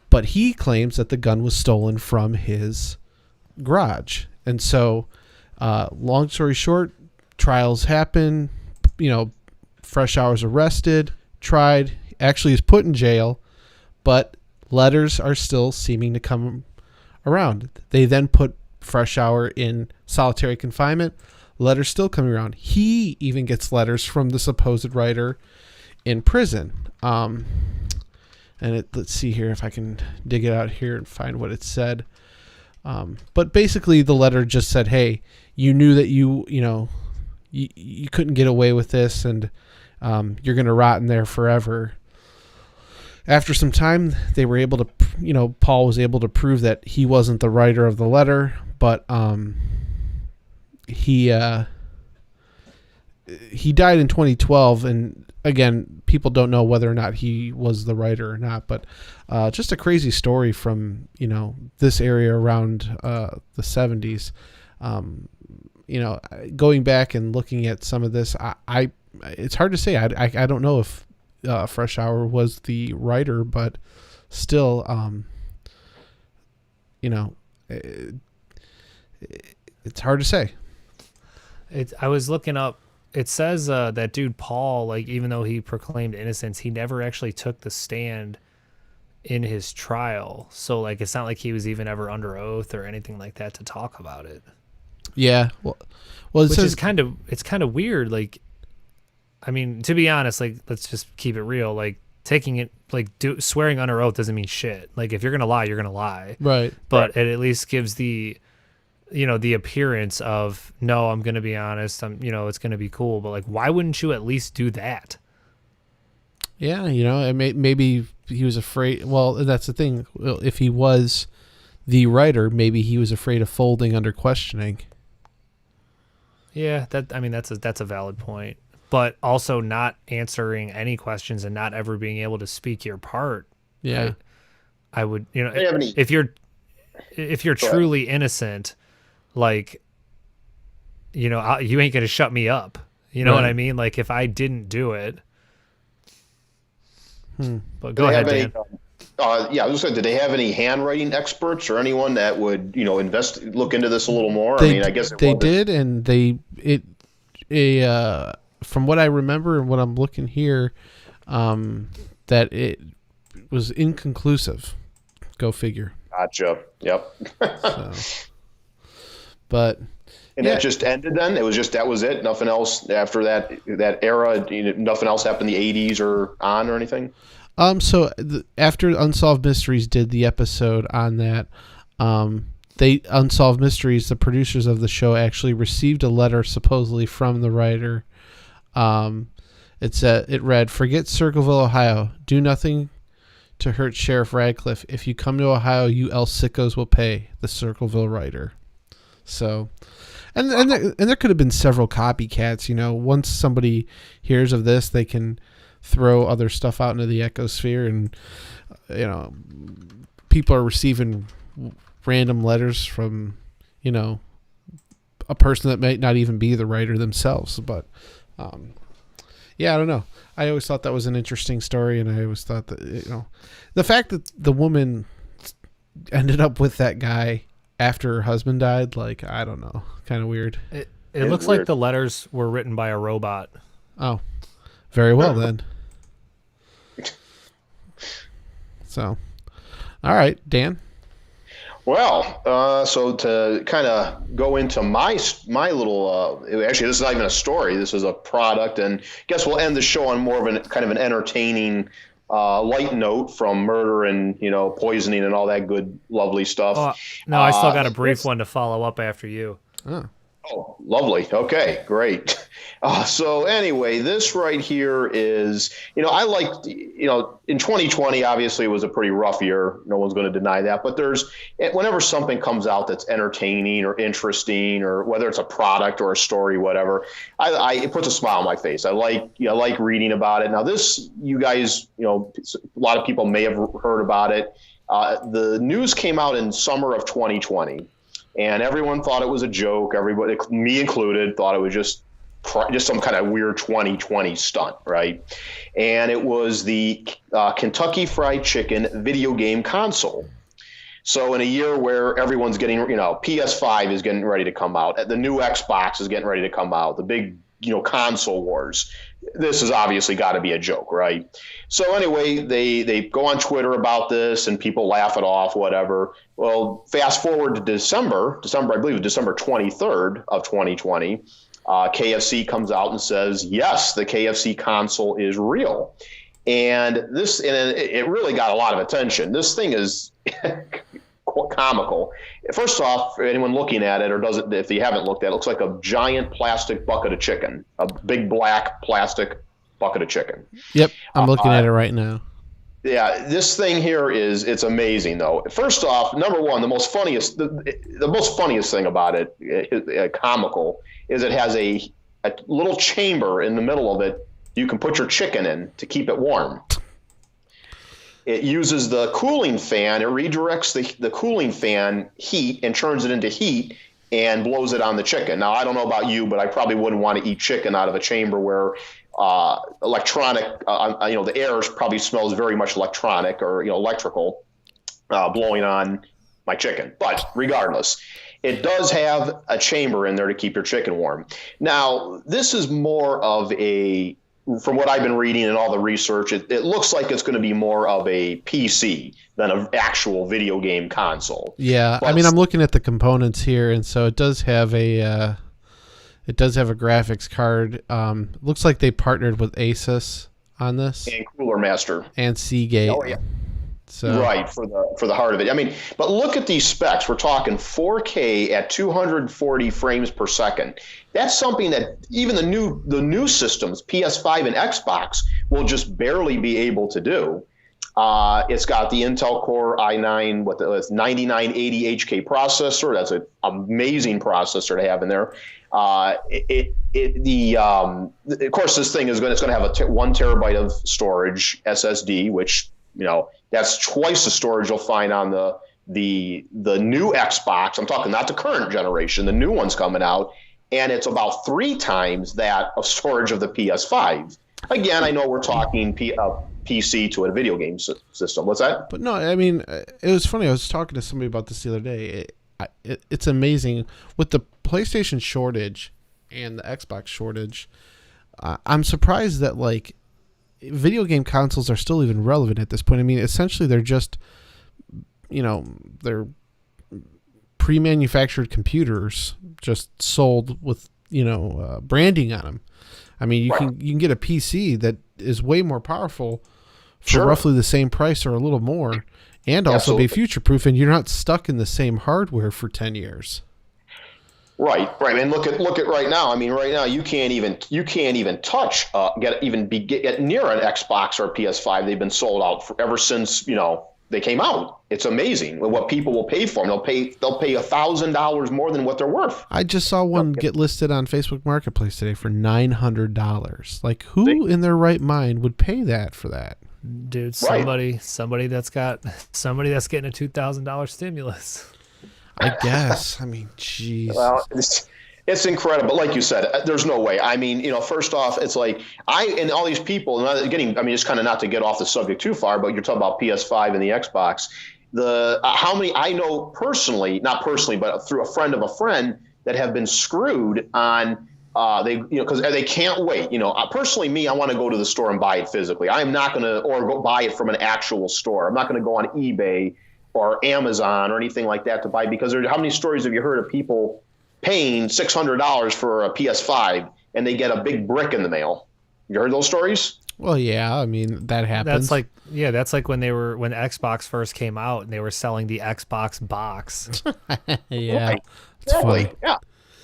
But he claims that the gun was stolen from his garage. And so, long story short, trials happen. You know, Freshour's arrested, tried, actually is put in jail, but letters are still seeming to come around. They then put Freshour in solitary confinement. Letters still coming around. He even gets letters from the supposed writer in prison. Let's see here if I can dig it out here and find what it said. But basically the letter just said, hey, you knew that you couldn't get away with this, and you're going to rot in there forever. After some time, they were able to, Paul was able to prove that he wasn't the writer of the letter, but he died in 2012, and again, people don't know whether or not he was the writer or not, but just a crazy story from, this area around the 70s. Going back and looking at some of this, it's hard to say. I don't know if Freshour was the writer, but still, it's hard to say. I was looking up. It says that dude Paul, like, even though he proclaimed innocence, he never actually took the stand in his trial. So, like, it's not like he was even ever under oath or anything like that to talk about it. Yeah, well, which is kind of weird. Like, I mean, to be honest, like, let's just keep it real. Like, taking it, like, swearing under oath doesn't mean shit. Like, if you're gonna lie, you're gonna lie. Right. But it at least gives the appearance of, no, I'm going to be honest. It's going to be cool. But, like, why wouldn't you at least do that? Yeah. Maybe he was afraid. Well, that's the thing. If he was the writer, maybe he was afraid of folding under questioning. Yeah. That's a valid point, but also not answering any questions and not ever being able to speak your part. Yeah. I would, if you're truly innocent, like, you ain't gonna shut me up. You know what I mean? Like, if I didn't do it. But go ahead, Dan. I was gonna say, did they have any handwriting experts or anyone that would, look into this a little more? I guess they did, and from what I remember and what I'm looking here, that it was inconclusive. Go figure. Gotcha. Yep. But that just ended then? It was just, that was it? Nothing else after that era? Nothing else happened in the 80s or on or anything? After Unsolved Mysteries did the episode on that, Unsolved Mysteries, the producers of the show, actually received a letter supposedly from the writer. It read, "Forget Circleville, Ohio. Do nothing to hurt Sheriff Radcliffe. If you come to Ohio, you El Sickos will pay. The Circleville writer." So, and there could have been several copycats. Once somebody hears of this, they can throw other stuff out into the ecosphere, and people are receiving random letters from a person that might not even be the writer themselves. But I don't know. I always thought that was an interesting story, and I always thought that the fact that the woman ended up with that guy after her husband died, like, I don't know, kind of weird. It looks weird. Like the letters were written by a robot. Oh, very well then. So, all right, Dan. Well, so to kind of go into my little, actually, this is not even a story. This is a product, and I guess we'll end the show on more of an kind of an entertaining light note from murder and poisoning and all that good, lovely stuff. Oh, no, I still got a brief one to follow up after you. Oh. Oh, lovely. Okay, great. So anyway, this right here is, I liked, in 2020, obviously it was a pretty rough year. No one's going to deny that. But whenever something comes out that's entertaining or interesting, or whether it's a product or a story, whatever, it puts a smile on my face. I like reading about it. Now this, you guys, a lot of people may have heard about it. The news came out in summer of 2020. And everyone thought it was a joke. Everybody, me included, thought it was just some kind of weird 2020 stunt, right? And it was the Kentucky Fried Chicken video game console. So in a year where everyone's getting, PS5 is getting ready to come out, the new Xbox is getting ready to come out, the big, console wars. This has obviously got to be a joke, right? So anyway, they go on Twitter about this and people laugh it off, whatever. Well, fast forward to December, I believe December 23rd of 2020, KFC comes out and says, yes, the KFC console is real. And it really got a lot of attention. This thing is comical. First off, for anyone looking at it or doesn't, if you haven't looked at it, looks like a giant plastic bucket of chicken, a big black plastic bucket of chicken. Yep, I'm looking at it right now. Yeah, this thing here it's amazing though. First off, number one, the most funniest thing about it, comical, is it has a little chamber in the middle of it you can put your chicken in to keep it warm. It uses the cooling fan. It redirects the cooling fan heat and turns it into heat and blows it on the chicken. Now, I don't know about you, but I probably wouldn't want to eat chicken out of a chamber where electronic, the air probably smells very much electronic or, electrical blowing on my chicken. But regardless, it does have a chamber in there to keep your chicken warm. Now, this is more of from what I've been reading and all the research, it looks like it's going to be more of a PC than an actual video game console. Yeah, but, I'm looking at the components here, and so it does have a graphics card. Looks like they partnered with Asus on this, and Cooler Master and Seagate. Oh yeah. So. Right, for the heart of it. But look at these specs. We're talking 4K at 240 frames per second. That's something that even the new systems, PS5 and Xbox, will just barely be able to do. It's got the Intel Core i9 with the 9980 HK processor. That's an amazing processor to have in there. Of course, this thing it's going to have a 1 terabyte of storage SSD, which that's twice the storage you'll find on the new Xbox. I'm talking not the current generation, the new one's coming out, and it's about 3 times that of storage of the PS5. Again, I know we're talking PC to a video game system. What's that? But no, it was funny. I was talking to somebody about this the other day. It's amazing with the PlayStation shortage and the Xbox shortage. I'm surprised that video game consoles are still even relevant at this point. Essentially they're just, they're pre-manufactured computers just sold with, branding on them. You can get a PC that is way more powerful for roughly the same price or a little more, and also be future-proof, and you're not stuck in the same hardware for 10 years. Right. And look at right now. Right now you can't even touch get near an Xbox or a PS5. They've been sold out ever since they came out. It's amazing what people will pay for them. They'll pay $1,000 more than what they're worth. I just saw one get listed on Facebook Marketplace today for $900. Who in their right mind would pay that for that? Dude, somebody that's getting a $2,000 stimulus. I guess. Jeez. Well, it's incredible. Like you said, there's no way. First off, it's and all these people, just kind of not to get off the subject too far, but you're talking about PS5 and the Xbox. How many I know personally, not personally, but through a friend of a friend that have been screwed on. Because they can't wait. Personally, me, I want to go to the store and buy it physically. I am not going to, or go buy it from an actual store. I'm not going to go on eBay or Amazon or anything like that to buy, because how many stories have you heard of people paying $600 for a PS5 and they get a big brick in the mail? You heard those stories? Well, yeah, that happens. That's like when Xbox first came out and they were selling the Xbox box. Yeah, right. It's funny. Yeah.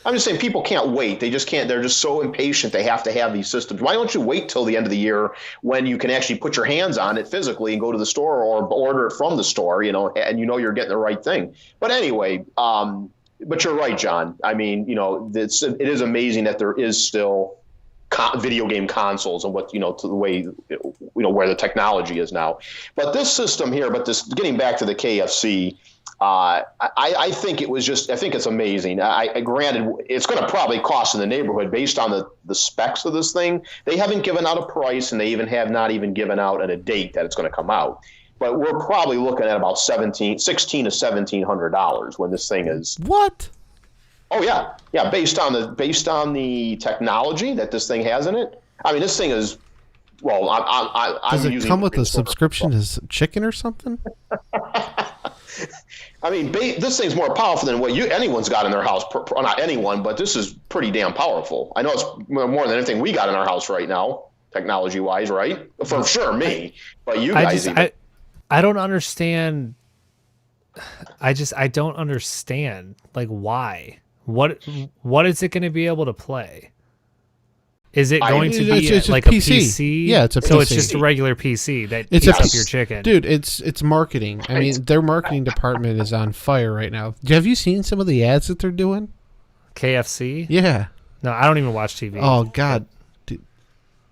I'm just saying people can't wait. They just can't. They're just so impatient. They have to have these systems. Why don't you wait till the end of the year when you can actually put your hands on it physically and go to the store or order it from the store, and you're getting the right thing. But anyway, but you're right, John. I mean, it is amazing that there is still video game consoles and what, to the way, where the technology is now. But this system here, getting back to the KFC, I think I think it's amazing. Granted, it's going to probably cost in the neighborhood based on the specs of this thing. They haven't given out a price, and they have not even given out a date that it's going to come out. But we're probably looking at about $1,600 to $1,700 when this thing is. What? Oh yeah. Based on the technology that this thing has in it. I mean, this thing is. Well, Does it come with a subscription as chicken or something? I mean, this thing's more powerful than what anyone's got in their house. Not anyone, but this is pretty damn powerful. I know it's more than anything we got in our house right now, technology-wise, right? For sure, me. But you guys, I don't understand. I don't understand. Like, why? What is it going to be able to play? Is it going to be it's like PC. a PC? Yeah, it's a PC. So it's just a regular PC that It's heats up your chicken. Dude, it's marketing. I mean, their marketing department is on fire right now. Have you seen some of the ads that they're doing? KFC? Yeah. No, I don't even watch TV. Oh, God. Dude,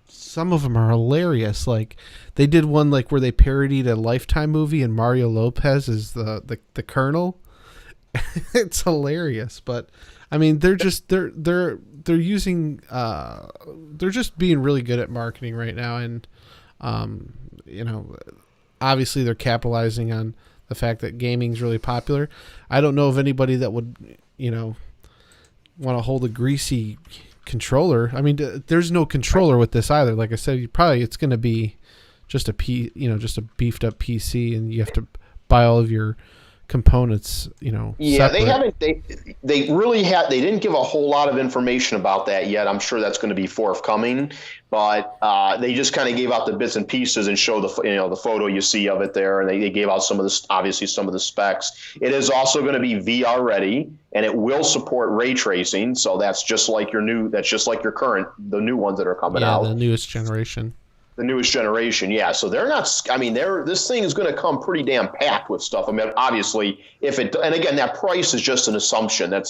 some of them are hilarious. Like, they did one like where they parodied a Lifetime movie and Mario Lopez is the Colonel. It's hilarious, but I mean, they're just using they're just being really good at marketing right now, and obviously they're capitalizing on the fact that gaming's really popular. I don't know of anybody that would want to hold a greasy controller. I mean, there's no controller with this either. Like I said, it's going to be just a just a beefed up PC, and you have to buy all of your components, Yeah, separate. they didn't give a whole lot of information about that yet. I'm sure that's going to be forthcoming, but they just kind of gave out the bits and pieces and show the photo you see of it there, and they gave out some of the specs. It is also going to be VR ready, and it will support ray tracing, so that's just like the new ones that are coming out. The newest generation. The newest generation, yeah. So this thing is going to come pretty damn packed with stuff. I mean, obviously, and again, that price is just an assumption. That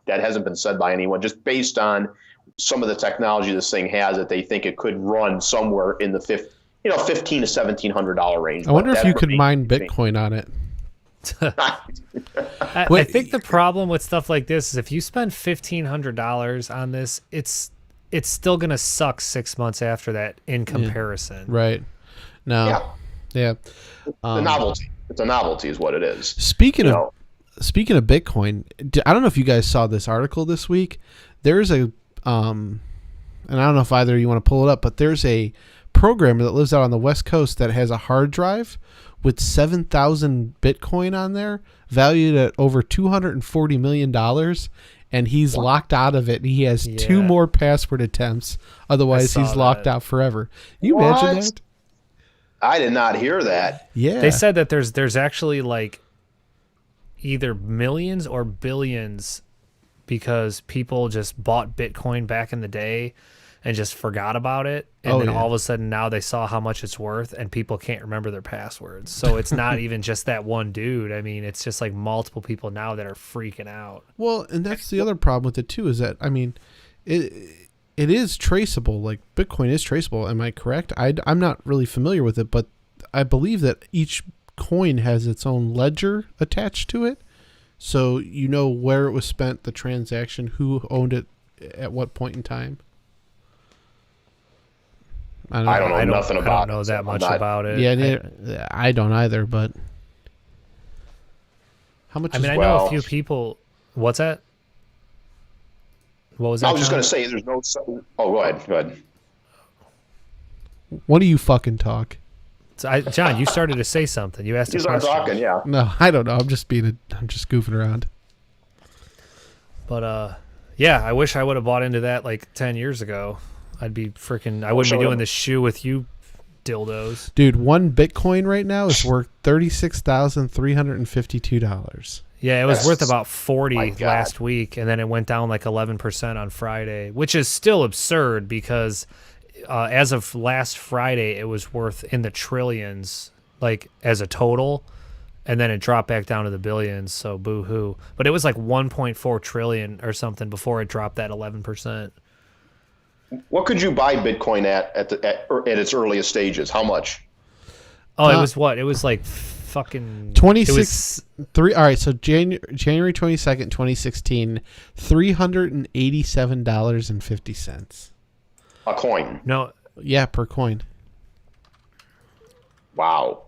hasn't been said by anyone, just based on some of the technology this thing has, that they think it could run somewhere in the $1,500 to $1,700 range. I wonder if you could mine Bitcoin on it. I think the problem with stuff like this is if you spend $1,500 on this, it's still going to suck 6 months after that in comparison. Yeah. Right. No. Yeah. The novelty. It's a novelty is what it is. Speaking of Bitcoin, I don't know if you guys saw this article this week. There's and I don't know if either of you want to pull it up, but there's a programmer that lives out on the West Coast that has a hard drive with 7,000 Bitcoin on there, valued at over $240 million. And he's locked out of it. He has 2 more password attempts. Otherwise, he's locked out forever. You imagine that? I did not hear that. Yeah. They said that there's actually like either millions or billions because people just bought Bitcoin back in the day and just forgot about it. And then all of a sudden now they saw how much it's worth and people can't remember their passwords. So it's not even just that one dude. I mean, it's just like multiple people now that are freaking out. Well, and that's the other problem with it too, is that, I mean, it is traceable. Like Bitcoin is traceable. Am I correct? I'm not really familiar with it, but I believe that each coin has its own ledger attached to it. So you know where it was spent, the transaction, who owned it at what point in time. I don't know nothing about it. I don't know that much about it. Yeah, I don't either, but how much I know a few people. What's that? What was that? I was just going to say there's no. Oh, go ahead. What do you fucking talk? John, you started to say something. You asked a question. You started talking, yeah. No, I don't know. I'm just goofing around. But yeah, I wish I would have bought into that like 10 years ago. I wouldn't be doing this shoe with you dildos. Dude, one Bitcoin right now is worth $36,352. Yeah, it was That's- worth about my 40 God. last week, and then it went down like 11% on Friday, which is still absurd because as of last Friday, it was worth in the trillions, like as a total, and then it dropped back down to the billions. So boo-hoo. But it was like 1.4 trillion or something before it dropped that 11%. What could you buy Bitcoin at its earliest stages? How much? Oh, it was what? It was like fucking 26 3 all right, so January 22nd, 2016, $387.50. A coin. No, Yeah, per coin. Wow.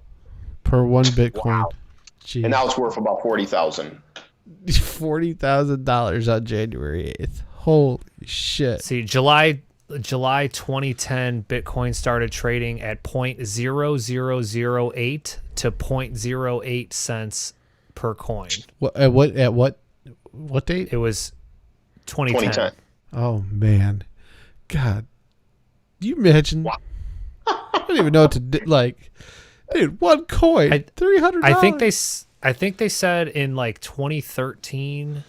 Per one Bitcoin. Wow. Jeez. And now it's worth about 40,000. $40,000 on January 8th. Holy shit. see, July 2010, Bitcoin started trading at 0.0008 to 0.08 cents per coin. What date? It was 2010. 2010. Oh man. God. Do you imagine? Wow. I don't even know what to do. Like, dude, one coin, $300. I think they said in like 2013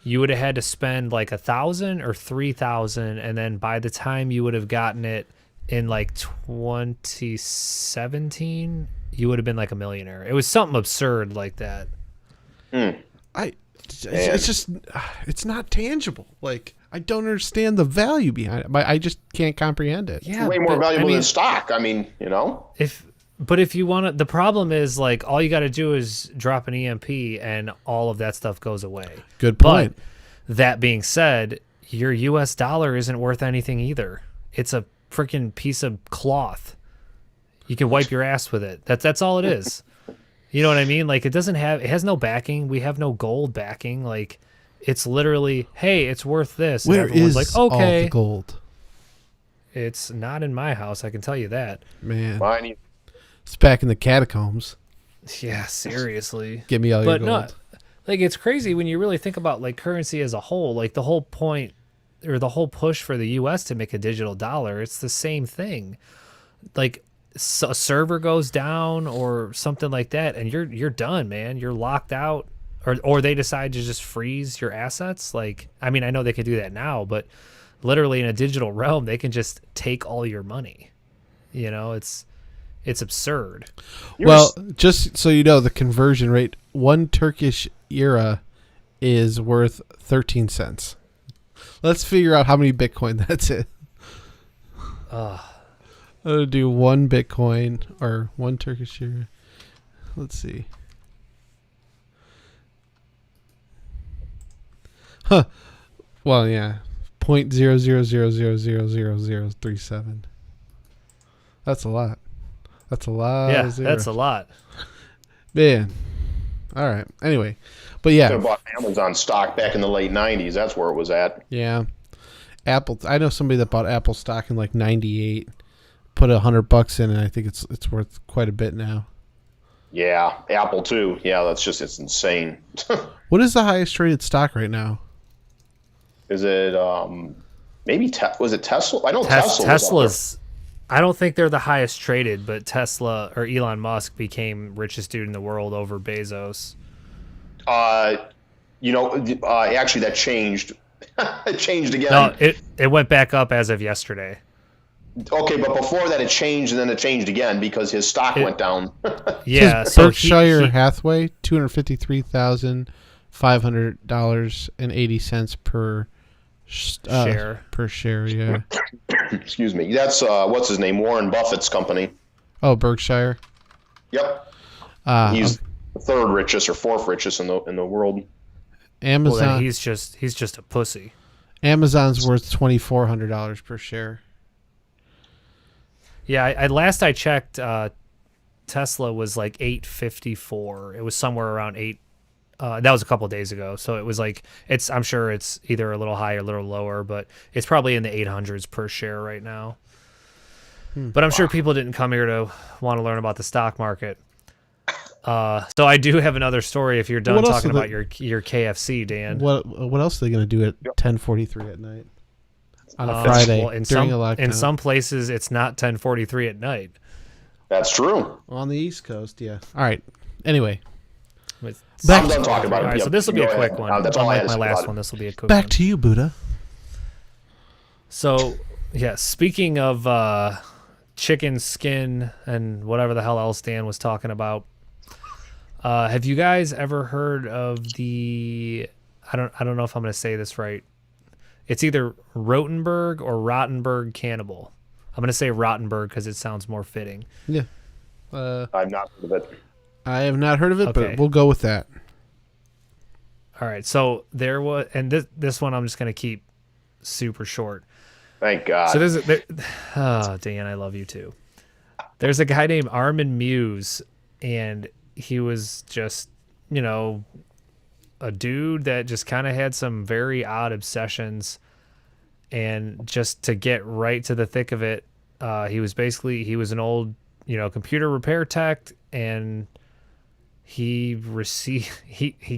you would have had to spend like 1,000 or 3,000, and then by the time you would have gotten it in like 2017, you would have been like a millionaire. It was something absurd like that. It's just, it's not tangible. Like, I don't understand the value behind it. I just can't comprehend it. Yeah, Way more but, valuable I mean, than stock. I mean, you know. If you want to, the problem is like all you got to do is drop an EMP and all of that stuff goes away. Good point. But that being said, your US dollar isn't worth anything either. It's a freaking piece of cloth. You can wipe your ass with it. That's all it is. You know what I mean? Like it has no backing. We have no gold backing. Like it's literally, hey, it's worth this. Where and everyone's is like, okay, all the gold? It's not in my house. I can tell you that. Man, Mine, it's back in the catacombs. Yeah, seriously. Give me all your But gold. no, like it's crazy when you really think about like currency as a whole. Like the whole point or the whole push for the U.S. to make a digital dollar, it's the same thing. Like a server goes down or something like that, and you're done, man. You're locked out, or they decide to just freeze your assets. Like, I mean, I know they could do that now, but literally in a digital realm, they can just take all your money. You know, it's absurd. Well, just so you know, the conversion rate, one Turkish lira is worth 13 cents. Let's figure out how many Bitcoin that's it. I'm going to do one Bitcoin or one Turkish lira. Let's see. Huh. Well, yeah. 0.00000037. That's a lot. That's a lot. Yeah, of zeros. that's a lot. Man. All right. Anyway, but yeah, could have bought Amazon stock back in the late 90s. That's where it was at. yeah. Apple. I know somebody that bought Apple stock in like '98, put $100 in, and I think it's worth quite a bit now. Yeah, Apple too. Yeah, it's insane. What is the highest traded stock right now? Is it maybe was it Tesla? I know Tesla. Tesla's. I don't think they're the highest traded, but Tesla or Elon Musk became richest dude in the world over Bezos. Actually, that changed. It changed again. No, it went back up as of yesterday. Okay, but before that, it changed, and then it changed again because his stock went down. Yeah, Says so Berkshire Hathaway, $253,500.80 per share. Per share, yeah. Excuse me. That's what's his name? Warren Buffett's company. Oh, Berkshire. Yep. He's the third richest or fourth richest in the world. Amazon. Well, then he's just a pussy. Amazon's worth $2,400 per share. Yeah, last I checked, Tesla was like 854. It was somewhere around 8. That was a couple of days ago, so it was like I'm sure it's either a little higher, a little lower, but it's probably in the 800s per share right now. But I'm sure people didn't come here to want to learn about the stock market. So I do have another story. If you're done What else talking are about your KFC, Dan. What else are they going to do at 10:43 at night? on a Friday Well, during a lockdown. in some places, it's not 10:43 at night. That's true. On the East Coast, yeah. All right. Anyway, But- I'm done talking about all it. right, Yeah, so this will be go a quick ahead. one. That's all I had Unlike to my say last about one, it. this will be a quick back one. to you, Buddha. So, yeah, speaking of chicken skin and whatever the hell else Dan was talking about, have you guys ever heard of the? I don't know if I'm going to say this right. It's either Rotenberg or Rottenberg cannibal. I'm going to say Rottenberg because it sounds more fitting. Yeah. I've not heard of it. I have not heard of it, Okay. but we'll go with that. All right, so there was, and this one I'm just going to keep super short. Thank God. So oh, Dan, I love you too. There's a guy named Armin Muse, and he was just, a dude that just kind of had some very odd obsessions. And just to get right to the thick of it, he was an old, computer repair tech, and he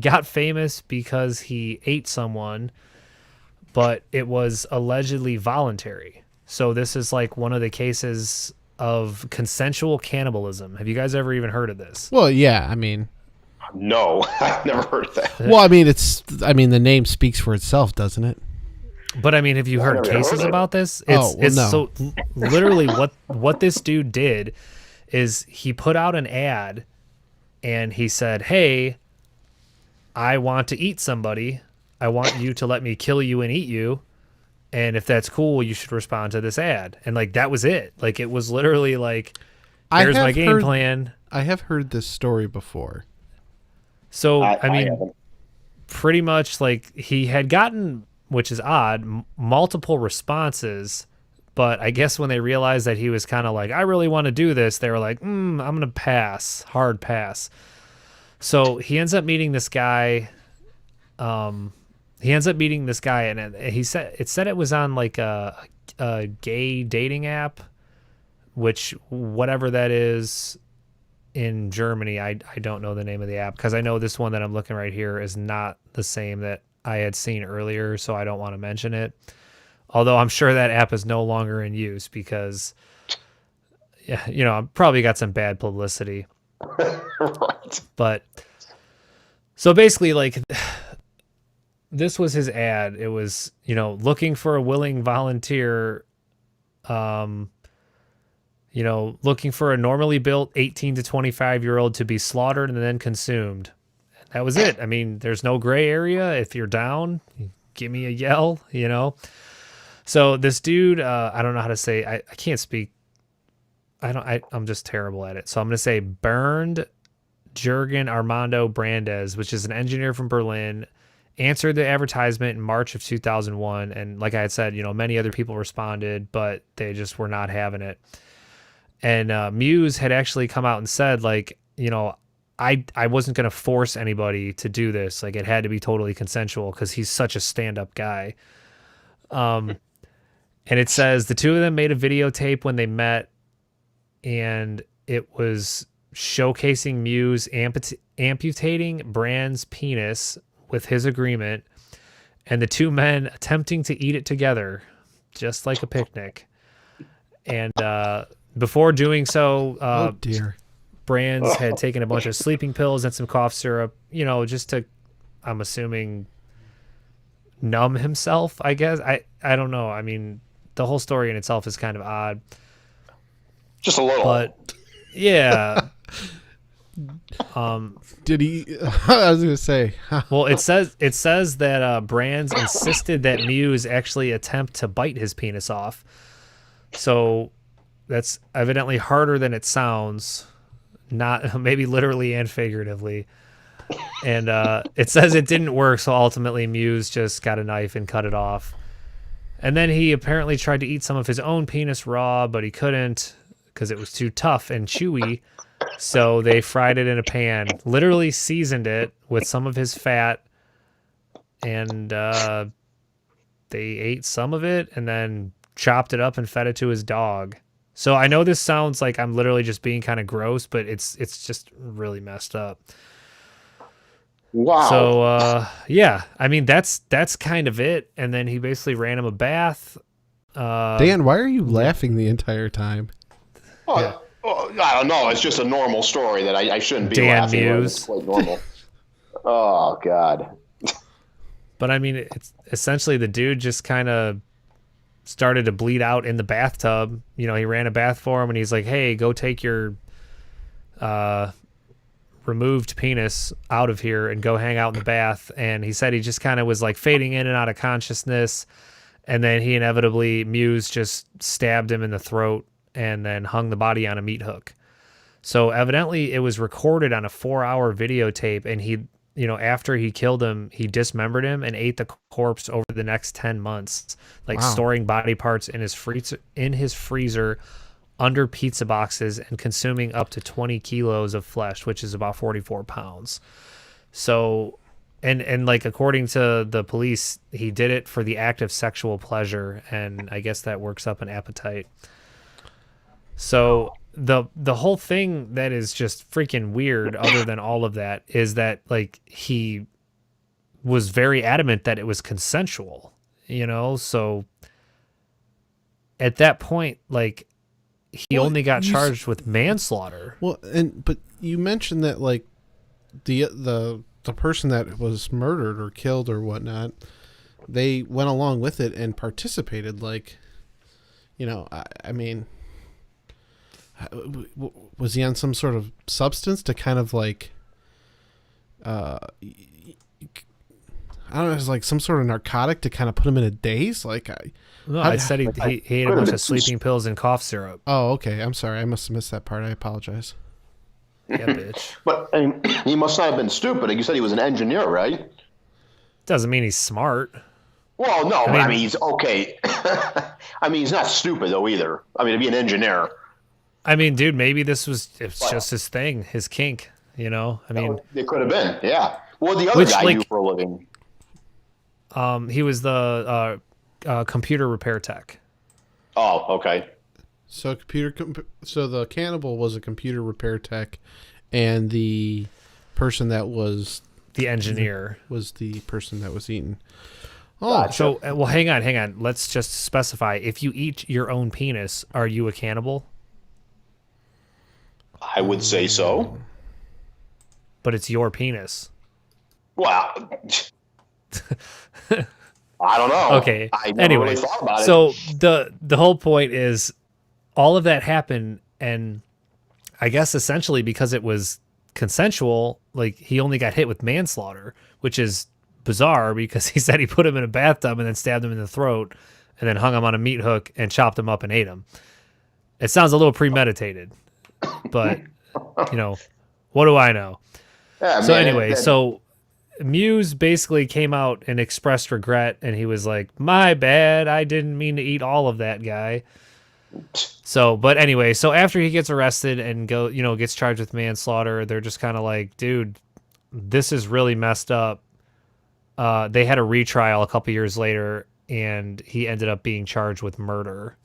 got famous because he ate someone, but it was allegedly voluntary. So this is like one of the cases of consensual cannibalism. Have you guys ever even heard of this? Well, yeah. I mean, No, I've never heard of that. well, I mean, the name speaks for itself, doesn't it? But I mean, have you heard never cases heard it. about this? Oh, well, no. So literally what this dude did is he put out an ad and he said, "Hey, I want to eat somebody. I want you to let me kill you and eat you. And if that's cool, you should respond to this ad." And like, that was it. Like, it was literally like, here's my game plan. I have heard this story before. So, I mean, haven't. pretty much like he had gotten, which is odd, multiple responses. But I guess when they realized that he was kind of like, I really want to do this, they were like, I'm going to pass, hard pass. So he ends up meeting this guy. And he said it was on like a gay dating app, which whatever that is in Germany, I don't know the name of the app, because I know this one that I'm looking right here is not the same that I had seen earlier, so I don't want to mention it. Although I'm sure that app is no longer in use because, I've probably got some bad publicity. Right. But so basically, like, this was his ad. It was, looking for a willing volunteer, looking for a normally built 18 to 25-year-old to be slaughtered and then consumed. That was it. I mean, there's no gray area. If you're down, give me a yell, So this dude, I don't know how to say, I can't speak. I'm just terrible at it. So I'm going to say Bernd Jürgen Armando Brandes, which is an engineer from Berlin, answered the advertisement in March of 2001. And like I had said, many other people responded, but they just were not having it. And Muse had actually come out and said, like, I wasn't going to force anybody to do this. Like, it had to be totally consensual because he's such a stand-up guy. And it says the two of them made a videotape when they met, and it was showcasing Muse amputating Brand's penis with his agreement, and the two men attempting to eat it together, just like a picnic. And before doing so, Oh dear. Brands had taken a bunch of sleeping pills and some cough syrup, just to, I'm assuming, numb himself, I guess. I don't know. I mean, the whole story in itself is kind of odd. Just a little. But, yeah. Did he? I was gonna say. Well, it says that Brands insisted that Muse actually attempt to bite his penis off. So that's evidently harder than it sounds. Not maybe literally and figuratively. And it says it didn't work, so ultimately Muse just got a knife and cut it off. And then he apparently tried to eat some of his own penis raw, but he couldn't because it was too tough and chewy. So they fried it in a pan, literally seasoned it with some of his fat, and they ate some of it and then chopped it up and fed it to his dog. So I know this sounds like I'm literally just being kind of gross, but it's just really messed up. Wow. So yeah, I mean that's kind of it. And then he basically ran him a bath, Dan, why are you laughing the entire time? Oh, I don't know. It's just a normal story that I shouldn't be Dan laughing at. Muse. It's quite normal. Oh, God. But I mean, it's essentially the dude just kind of started to bleed out in the bathtub. You know, he ran a bath for him, and he's like, "Hey, go take your removed penis out of here and go hang out in the bath." And he said he just kind of was like fading in and out of consciousness, and then he inevitably, Muse just stabbed him in the throat and then hung the body on a meat hook. So evidently it was recorded on a 4-hour videotape, and he, you know, after he killed him, he dismembered him and ate the corpse over the next 10 months, like storing body parts in his freezer under pizza boxes and consuming up to 20 kilos of flesh, which is about 44 pounds. So, and like, according to the police, he did it for the act of sexual pleasure, and I guess that works up an appetite. So the whole thing that is just freaking weird, other than all of that, is that like he was very adamant that it was consensual, you know? So at that point, like, he only got charged with manslaughter. Well, but you mentioned that like the person that was murdered or killed or whatnot, they went along with it and participated. Like, you know, I mean, was he on some sort of substance to kind of like, I don't know, it was like some sort of narcotic to kind of put him in a daze? Like, No, I said he ate a bunch of sleeping pills and cough syrup. Oh, okay. I'm sorry. I must have missed that part. I apologize. Yeah, bitch. But I mean, he must not have been stupid. Like you said, he was an engineer, right? Doesn't mean he's smart. Well, no, I mean, he's okay. I mean, he's not stupid, though, either. I mean, to be an engineer. I mean, dude, maybe it's just his thing, his kink, you know? I mean, it could have been, yeah. What did the other guy do for a living? He was the computer repair tech. Oh, okay. So so the cannibal was a computer repair tech, and the person that was the engineer was the person that was eaten. Oh, Gotcha. So well, hang on. Let's just specify: if you eat your own penis, are you a cannibal? I would say so. But it's your penis. Well, I don't know. Okay. I never anyway, really thought about it. So the whole point is, all of that happened, and I guess essentially because it was consensual, like, he only got hit with manslaughter, which is bizarre because he said he put him in a bathtub and then stabbed him in the throat and then hung him on a meat hook and chopped him up and ate him. It sounds a little premeditated, but you know, what do I know? Yeah, So man, anyway, so Muse basically came out and expressed regret, and he was like, "My bad, I didn't mean to eat all of that, guy." So, but anyway, so after he gets arrested and gets charged with manslaughter, they're just kind of like, "Dude, this is really messed up." They had a retrial a couple years later, and he ended up being charged with murder.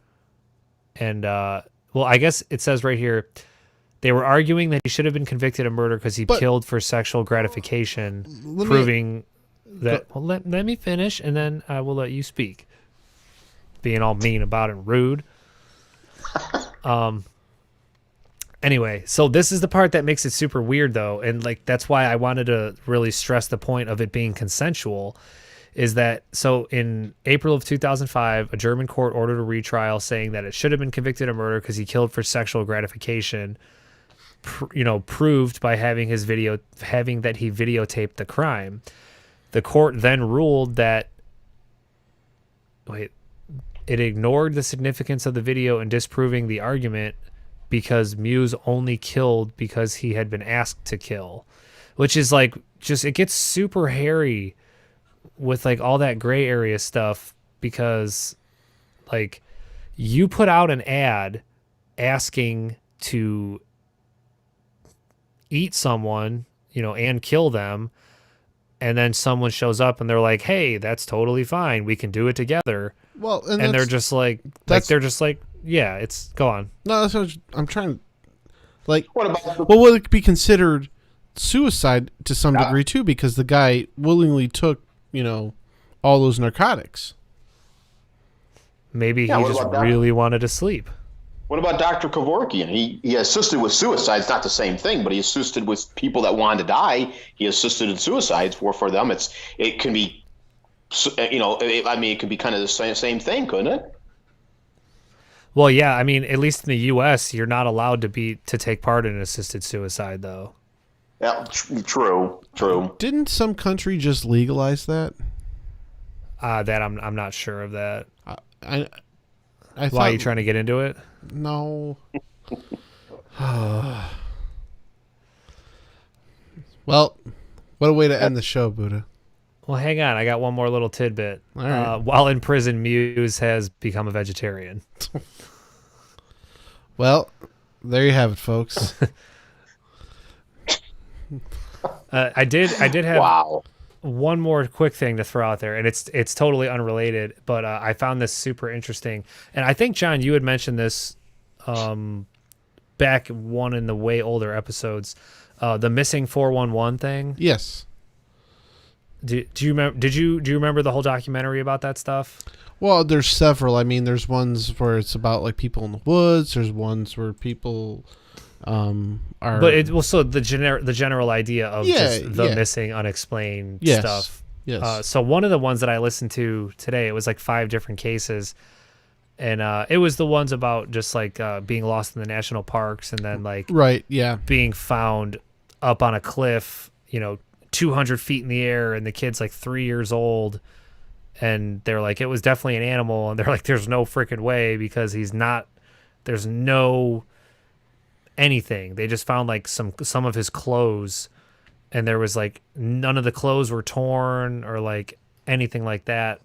And well, I guess it says right here, they were arguing that he should have been convicted of murder because he killed for sexual gratification, proving that. Well, let me finish, and then I will let you speak. Being all mean about it and rude. Anyway, so this is the part that makes it super weird, though, and like that's why I wanted to really stress the point of it being consensual. Is that so? In April of 2005, a German court ordered a retrial, saying that it should have been convicted of murder because he killed for sexual gratification. Proved by having that he videotaped the crime. The court then ruled that it ignored the significance of the video and disproving the argument because Muse only killed because he had been asked to kill, which is like it gets super hairy with like all that gray area stuff, because like you put out an ad asking to eat someone, and kill them, and then someone shows up and they're like, "Hey, that's totally fine. We can do it together." Well, and they're just like, yeah, it's go on. No, that's what I'm trying to like. What about well, would it be considered suicide to some degree too? Because the guy willingly took, all those narcotics. Maybe Yeah, he what just about that? really wanted to sleep. What about Dr. Kevorkian? He assisted with suicides, not the same thing, but he assisted with people that wanted to die. He assisted in suicides for them. It can be, it can be kind of the same thing, couldn't it? Well, yeah, I mean, at least in the U.S., you're not allowed to take part in assisted suicide, though. Yeah, true. Didn't some country just legalize that? That I'm not sure of that. I Why thought, are you trying to get into it? No. Well, what a way to end the show, Buddha. Well, hang on. I got one more little tidbit. All right. While in prison, Muse has become a vegetarian. Well, there you have it, folks. I did have Wow. one more quick thing to throw out there, and it's totally unrelated, but I found this super interesting. And I think, John, you had mentioned this back one in the way older episodes, the missing 411 thing. Yes. Do you remember? Do you remember the whole documentary about that stuff? Well, there's several. I mean, there's ones where it's about like people in the woods. There's ones where people are. But so the general idea of just the missing, unexplained stuff. Yes. So one of the ones that I listened to today, it was like 5 different cases, and it was the ones about just like being lost in the national parks, and then like right. Yeah. being found up on a cliff, 200 feet in the air, and the kid's like 3 years old. And they're like, it was definitely an animal. And they're like, there's no freaking way, because there's no anything. They just found like some of his clothes, and there was like none of the clothes were torn or like anything like that.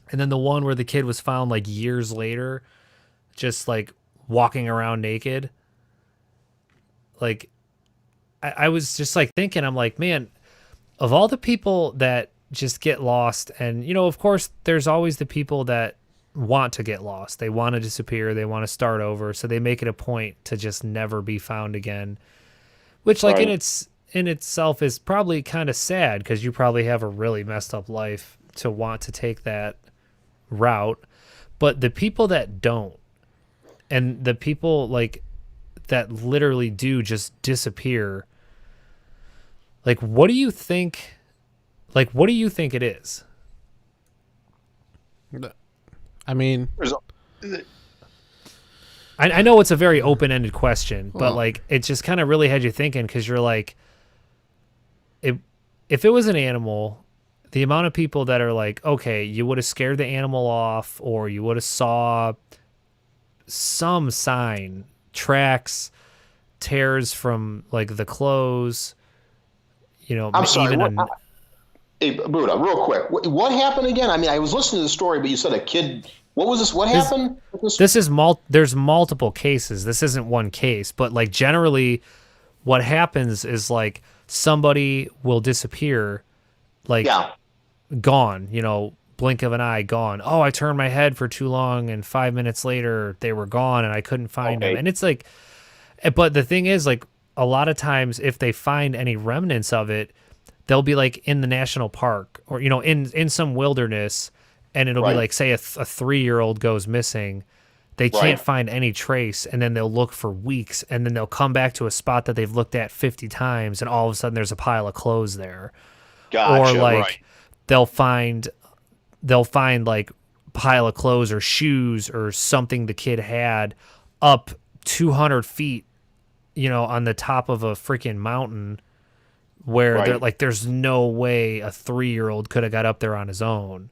And then the one where the kid was found like years later, just like walking around naked. Like I was just like thinking, I'm like, man, of all the people that just get lost, and of course there's always the people that want to get lost, they want to disappear, they want to start over, so they make it a point to just never be found again, which like in itself is probably kind of sad, because you probably have a really messed up life to want to take that route. But the people that don't, and the people like that literally do just disappear, like what do you think it is? I mean, I know it's a very open-ended question, but like it just kind of really had you thinking, because you're like, if it was an animal, the amount of people that are like, okay, you would have scared the animal off, or you would have saw some sign, tracks, tears from like the clothes, I'm sorry. Hey, Buddha, real quick. What happened again? I mean, I was listening to the story, but you said a kid. What was this? What happened? This is there's multiple cases. This isn't one case, but like generally what happens is like somebody will disappear, like gone, blink of an eye, gone. Oh, I turned my head for too long, and 5 minutes later they were gone and I couldn't find them. And it's like, but the thing is, like, a lot of times if they find any remnants of it, they'll be like in the national park, or in some wilderness, and it'll be like, say a 3-year-old goes missing, they can't find any trace, and then they'll look for weeks, and then they'll come back to a spot that they've looked at 50 times, and all of a sudden there's a pile of clothes there. Gotcha, or like they'll find like pile of clothes or shoes or something the kid had up 200 feet, on the top of a freaking mountain, where they're like, there's no way a 3-year-old could have got up there on his own.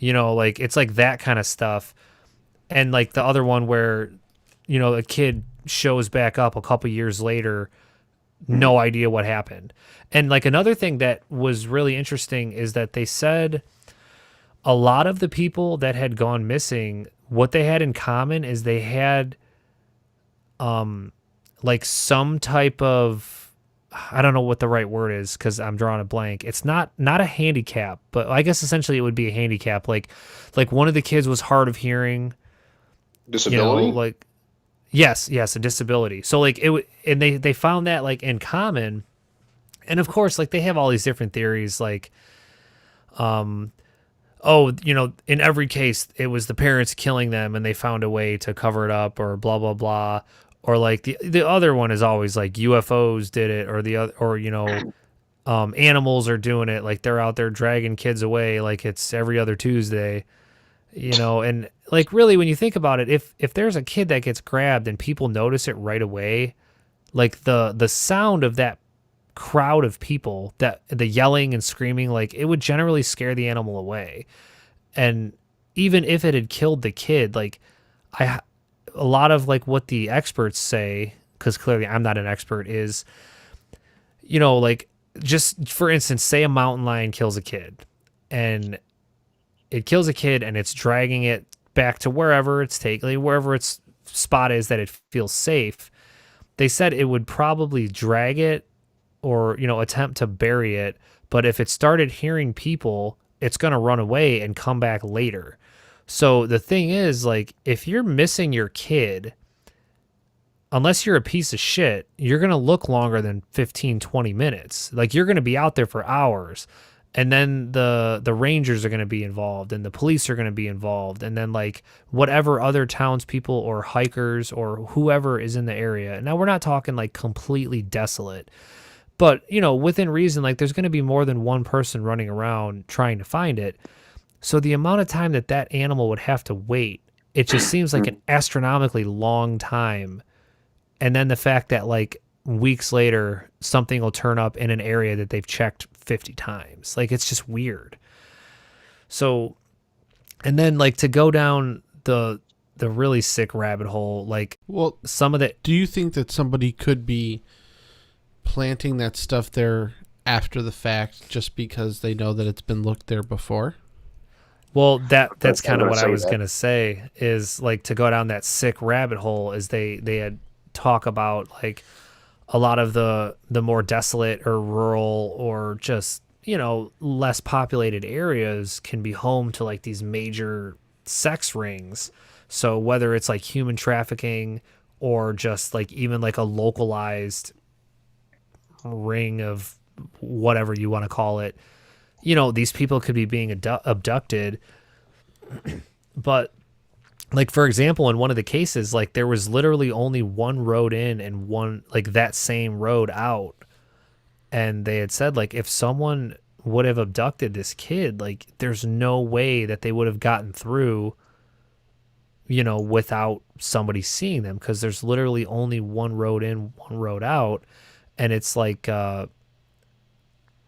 Like it's like that kind of stuff. And like the other one where, a kid shows back up a couple years later, no idea what happened. And like another thing that was really interesting is that they said a lot of the people that had gone missing, what they had in common is they had like some type of, I don't know what the right word is, because I'm drawing a blank. It's not a handicap, but I guess essentially it would be a handicap. Like one of the kids was hard of hearing. Disability? Like yes, a disability. So like and they found that like in common. And of course, like they have all these different theories, like oh, in every case, it was the parents killing them and they found a way to cover it up or blah, blah, blah. Or like the other one is always like UFOs did it or the other, or, animals are doing it. Like they're out there dragging kids away. Like it's every other Tuesday, and like really, when you think about it, if there's a kid that gets grabbed and people notice it right away, like the sound of that crowd of people, that the yelling and screaming, like it would generally scare the animal away. And even if it had killed the kid, like a lot of like what the experts say, because clearly I'm not an expert, is, like just for instance, say a mountain lion kills a kid and it kills a kid and it's dragging it back to wherever wherever its spot is that it feels safe. They said it would probably drag it or, attempt to bury it. But if it started hearing people, it's going to run away and come back later. So the thing is, like, if you're missing your kid, unless you're a piece of shit, you're going to look longer than 15, 20 minutes. Like, you're going to be out there for hours. And then the rangers are going to be involved and the police are going to be involved. And then like whatever other townspeople or hikers or whoever is in the area. Now we're not talking like completely desolate, but within reason, like there's going to be more than one person running around trying to find it. So the amount of time that animal would have to wait, it just seems like an astronomically long time. And then the fact that like weeks later, something will turn up in an area that they've checked 50 times. Like, it's just weird. So, and then like to go down the really sick rabbit hole, like, well, some of the, do you think that somebody could be planting that stuff there after the fact just because they know that it's been looked there before? Well, that's kind of what I was going to say, is like to go down that sick rabbit hole is they had talk about like a lot of the more desolate or rural or just, less populated areas can be home to like these major sex rings. So whether it's like human trafficking or just like even like a localized ring of whatever you want to call it, these people could be being abducted. But like, for example, in one of the cases, like there was literally only one road in and one, like that same road out. And they had said, like, if someone would have abducted this kid, like there's no way that they would have gotten through, without somebody seeing them. 'Cause there's literally only one road in, one road out. And it's like,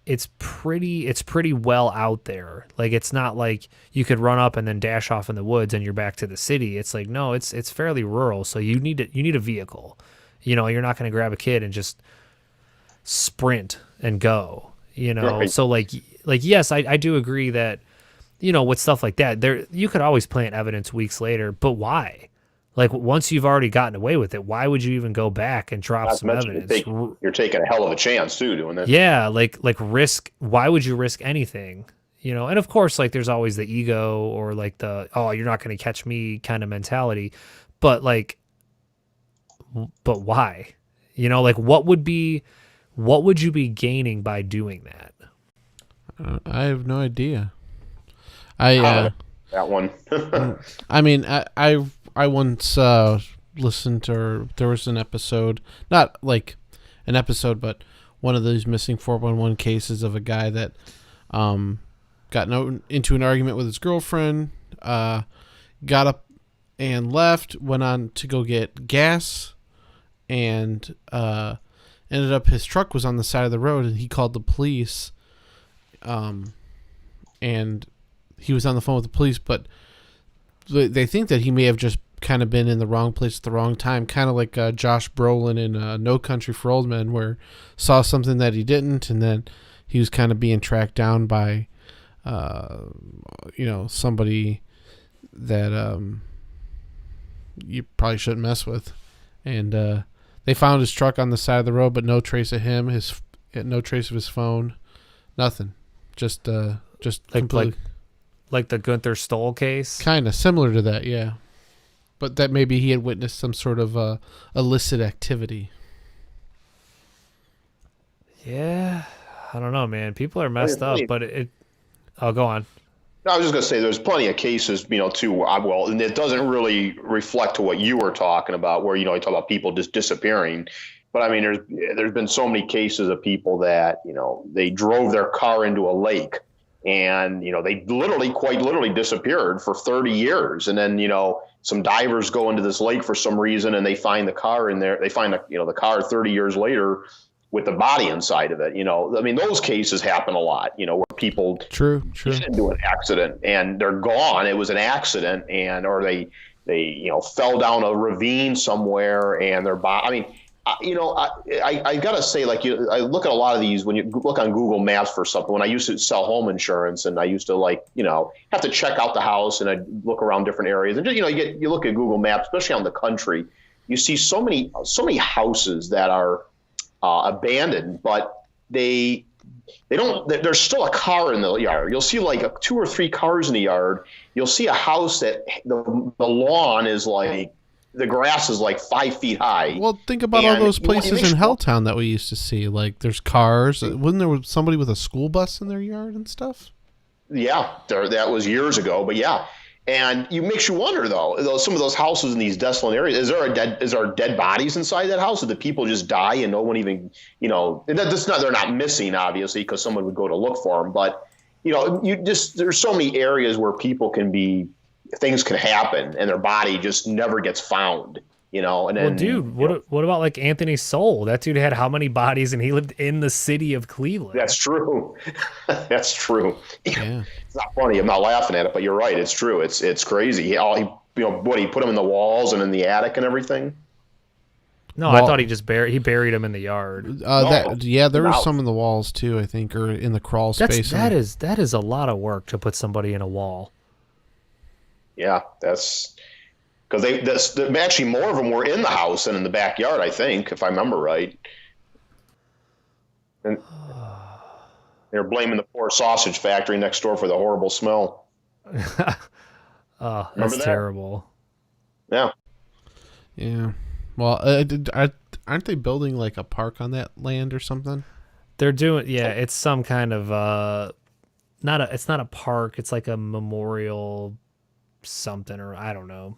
it's pretty well out there. Like, it's not like you could run up and then dash off in the woods and you're back to the city. It's like, no, it's fairly rural. So you need a vehicle. You're not going to grab a kid and just sprint and go, Right. So like, yes, I do agree that, with stuff like that, you could always plant evidence weeks later, but why? Like, once you've already gotten away with it, why would you even go back and drop some evidence? You're taking a hell of a chance too doing that. Yeah, like risk. Why would you risk anything? And of course, like there's always the ego or like the, oh, you're not going to catch me kind of mentality. But like, but why? Like what would you be gaining by doing that? I have no idea. That one. I mean, I once listened to, or there was an episode, not like an episode, but one of those missing 411 cases of a guy that got into an argument with his girlfriend, got up and left, went on to go get gas, and ended up his truck was on the side of the road, and he called the police, and he was on the phone with the police, but they think that he may have just kind of been in the wrong place at the wrong time, kind of like Josh Brolin in No Country for Old Men, where saw something that he didn't, and then he was kind of being tracked down by somebody that you probably shouldn't mess with, and they found his truck on the side of the road, but no trace of him, no trace of his phone, nothing, just like the Gunther Stoll case, kind of similar to that, yeah. But that maybe he had witnessed some sort of illicit activity. Yeah, I don't know, man. People are messed up, but it. Oh, go on. I was just going to say there's plenty of cases, too. Well, and it doesn't really reflect to what you were talking about, where you talk about people just disappearing. But I mean, there's been so many cases of people that they drove their car into a lake, and they quite literally disappeared for 30 years, and then some divers go into this lake for some reason, and they find the car in there. They find the car 30 years later with the body inside of it. I mean, those cases happen a lot, where people True. get into an accident and they're gone. It was an accident, or they fell down a ravine somewhere and their body. I mean, I gotta say, I look at a lot of these when you look on Google Maps for something. When I used to sell home insurance, and I used to have to check out the house, and I'd look around different areas, and you look at Google Maps, especially on the country, you see so many houses that are abandoned, but they don't. There's still a car in the yard. You'll see 2 or 3 cars in the yard. You'll see a house that the lawn is the grass is 5 feet high. Well, think about all those places in Helltown that we used to see. There's cars. Wasn't there somebody with a school bus in their yard and stuff? Yeah, that was years ago, but yeah. And it makes you wonder, though, some of those houses in these desolate areas, is there dead bodies inside that house? Or do people just die and no one even, they're not missing, obviously, because someone would go to look for them. But, there's so many areas where people things can happen and their body just never gets found, and then. Well, dude, what about Anthony Soul? That dude had how many bodies, and he lived in the city of Cleveland? That's true. That's true. Yeah. It's not funny. I'm not laughing at it, but you're right. It's true. It's crazy. He put them in the walls and in the attic and everything. No, I thought he buried him in the yard. There was some in the walls too, I think, or in the crawl space. That is a lot of work to put somebody in a wall. Yeah, that's because actually more of them were in the house than in the backyard, I think, if I remember right. And they're blaming the poor sausage factory next door for the horrible smell. Oh, that's terrible. Yeah. Yeah. Well, aren't they building a park on that land or something? They're doing, it's some kind of it's not a park, it's like a memorial something, or I don't know,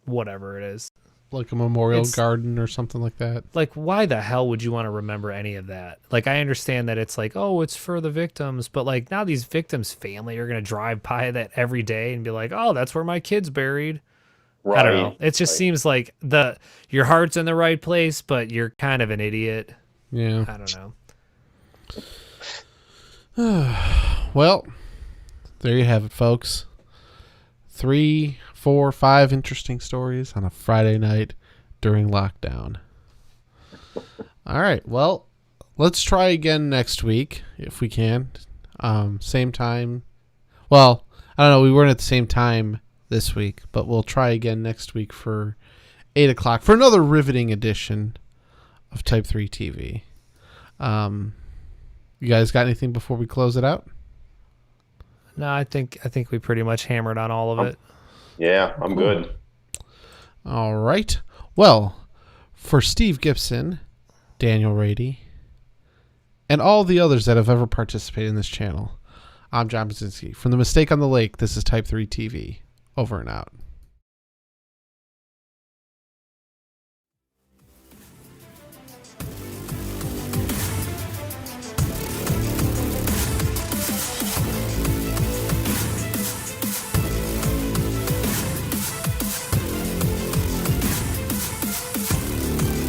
whatever it is. Like a memorial garden or something like that. Why the hell would you want to remember any of that? I understand that it's it's for the victims, but now these victims' family are going to drive by that every day and be like, oh, that's where my kid's buried. Right. I don't know. It just seems like your heart's in the right place, but you're kind of an idiot. Yeah. I don't know. Well, there you have it, folks. 3, 4, 5 interesting stories on a Friday night during lockdown. All right. Well, let's try again next week if we can. Same time. Well, I don't know. We weren't at the same time this week, but we'll try again next week for 8 o'clock for another riveting edition of Type 3 TV. You guys got anything before we close it out? No, I think we pretty much hammered on all of it. Yeah, I'm good. All right. Well, for Steve Gibson, Daniel Rady, and all the others that have ever participated in this channel, I'm John Brzezinski. From The Mistake on the Lake, this is Type 3 TV. Over and out.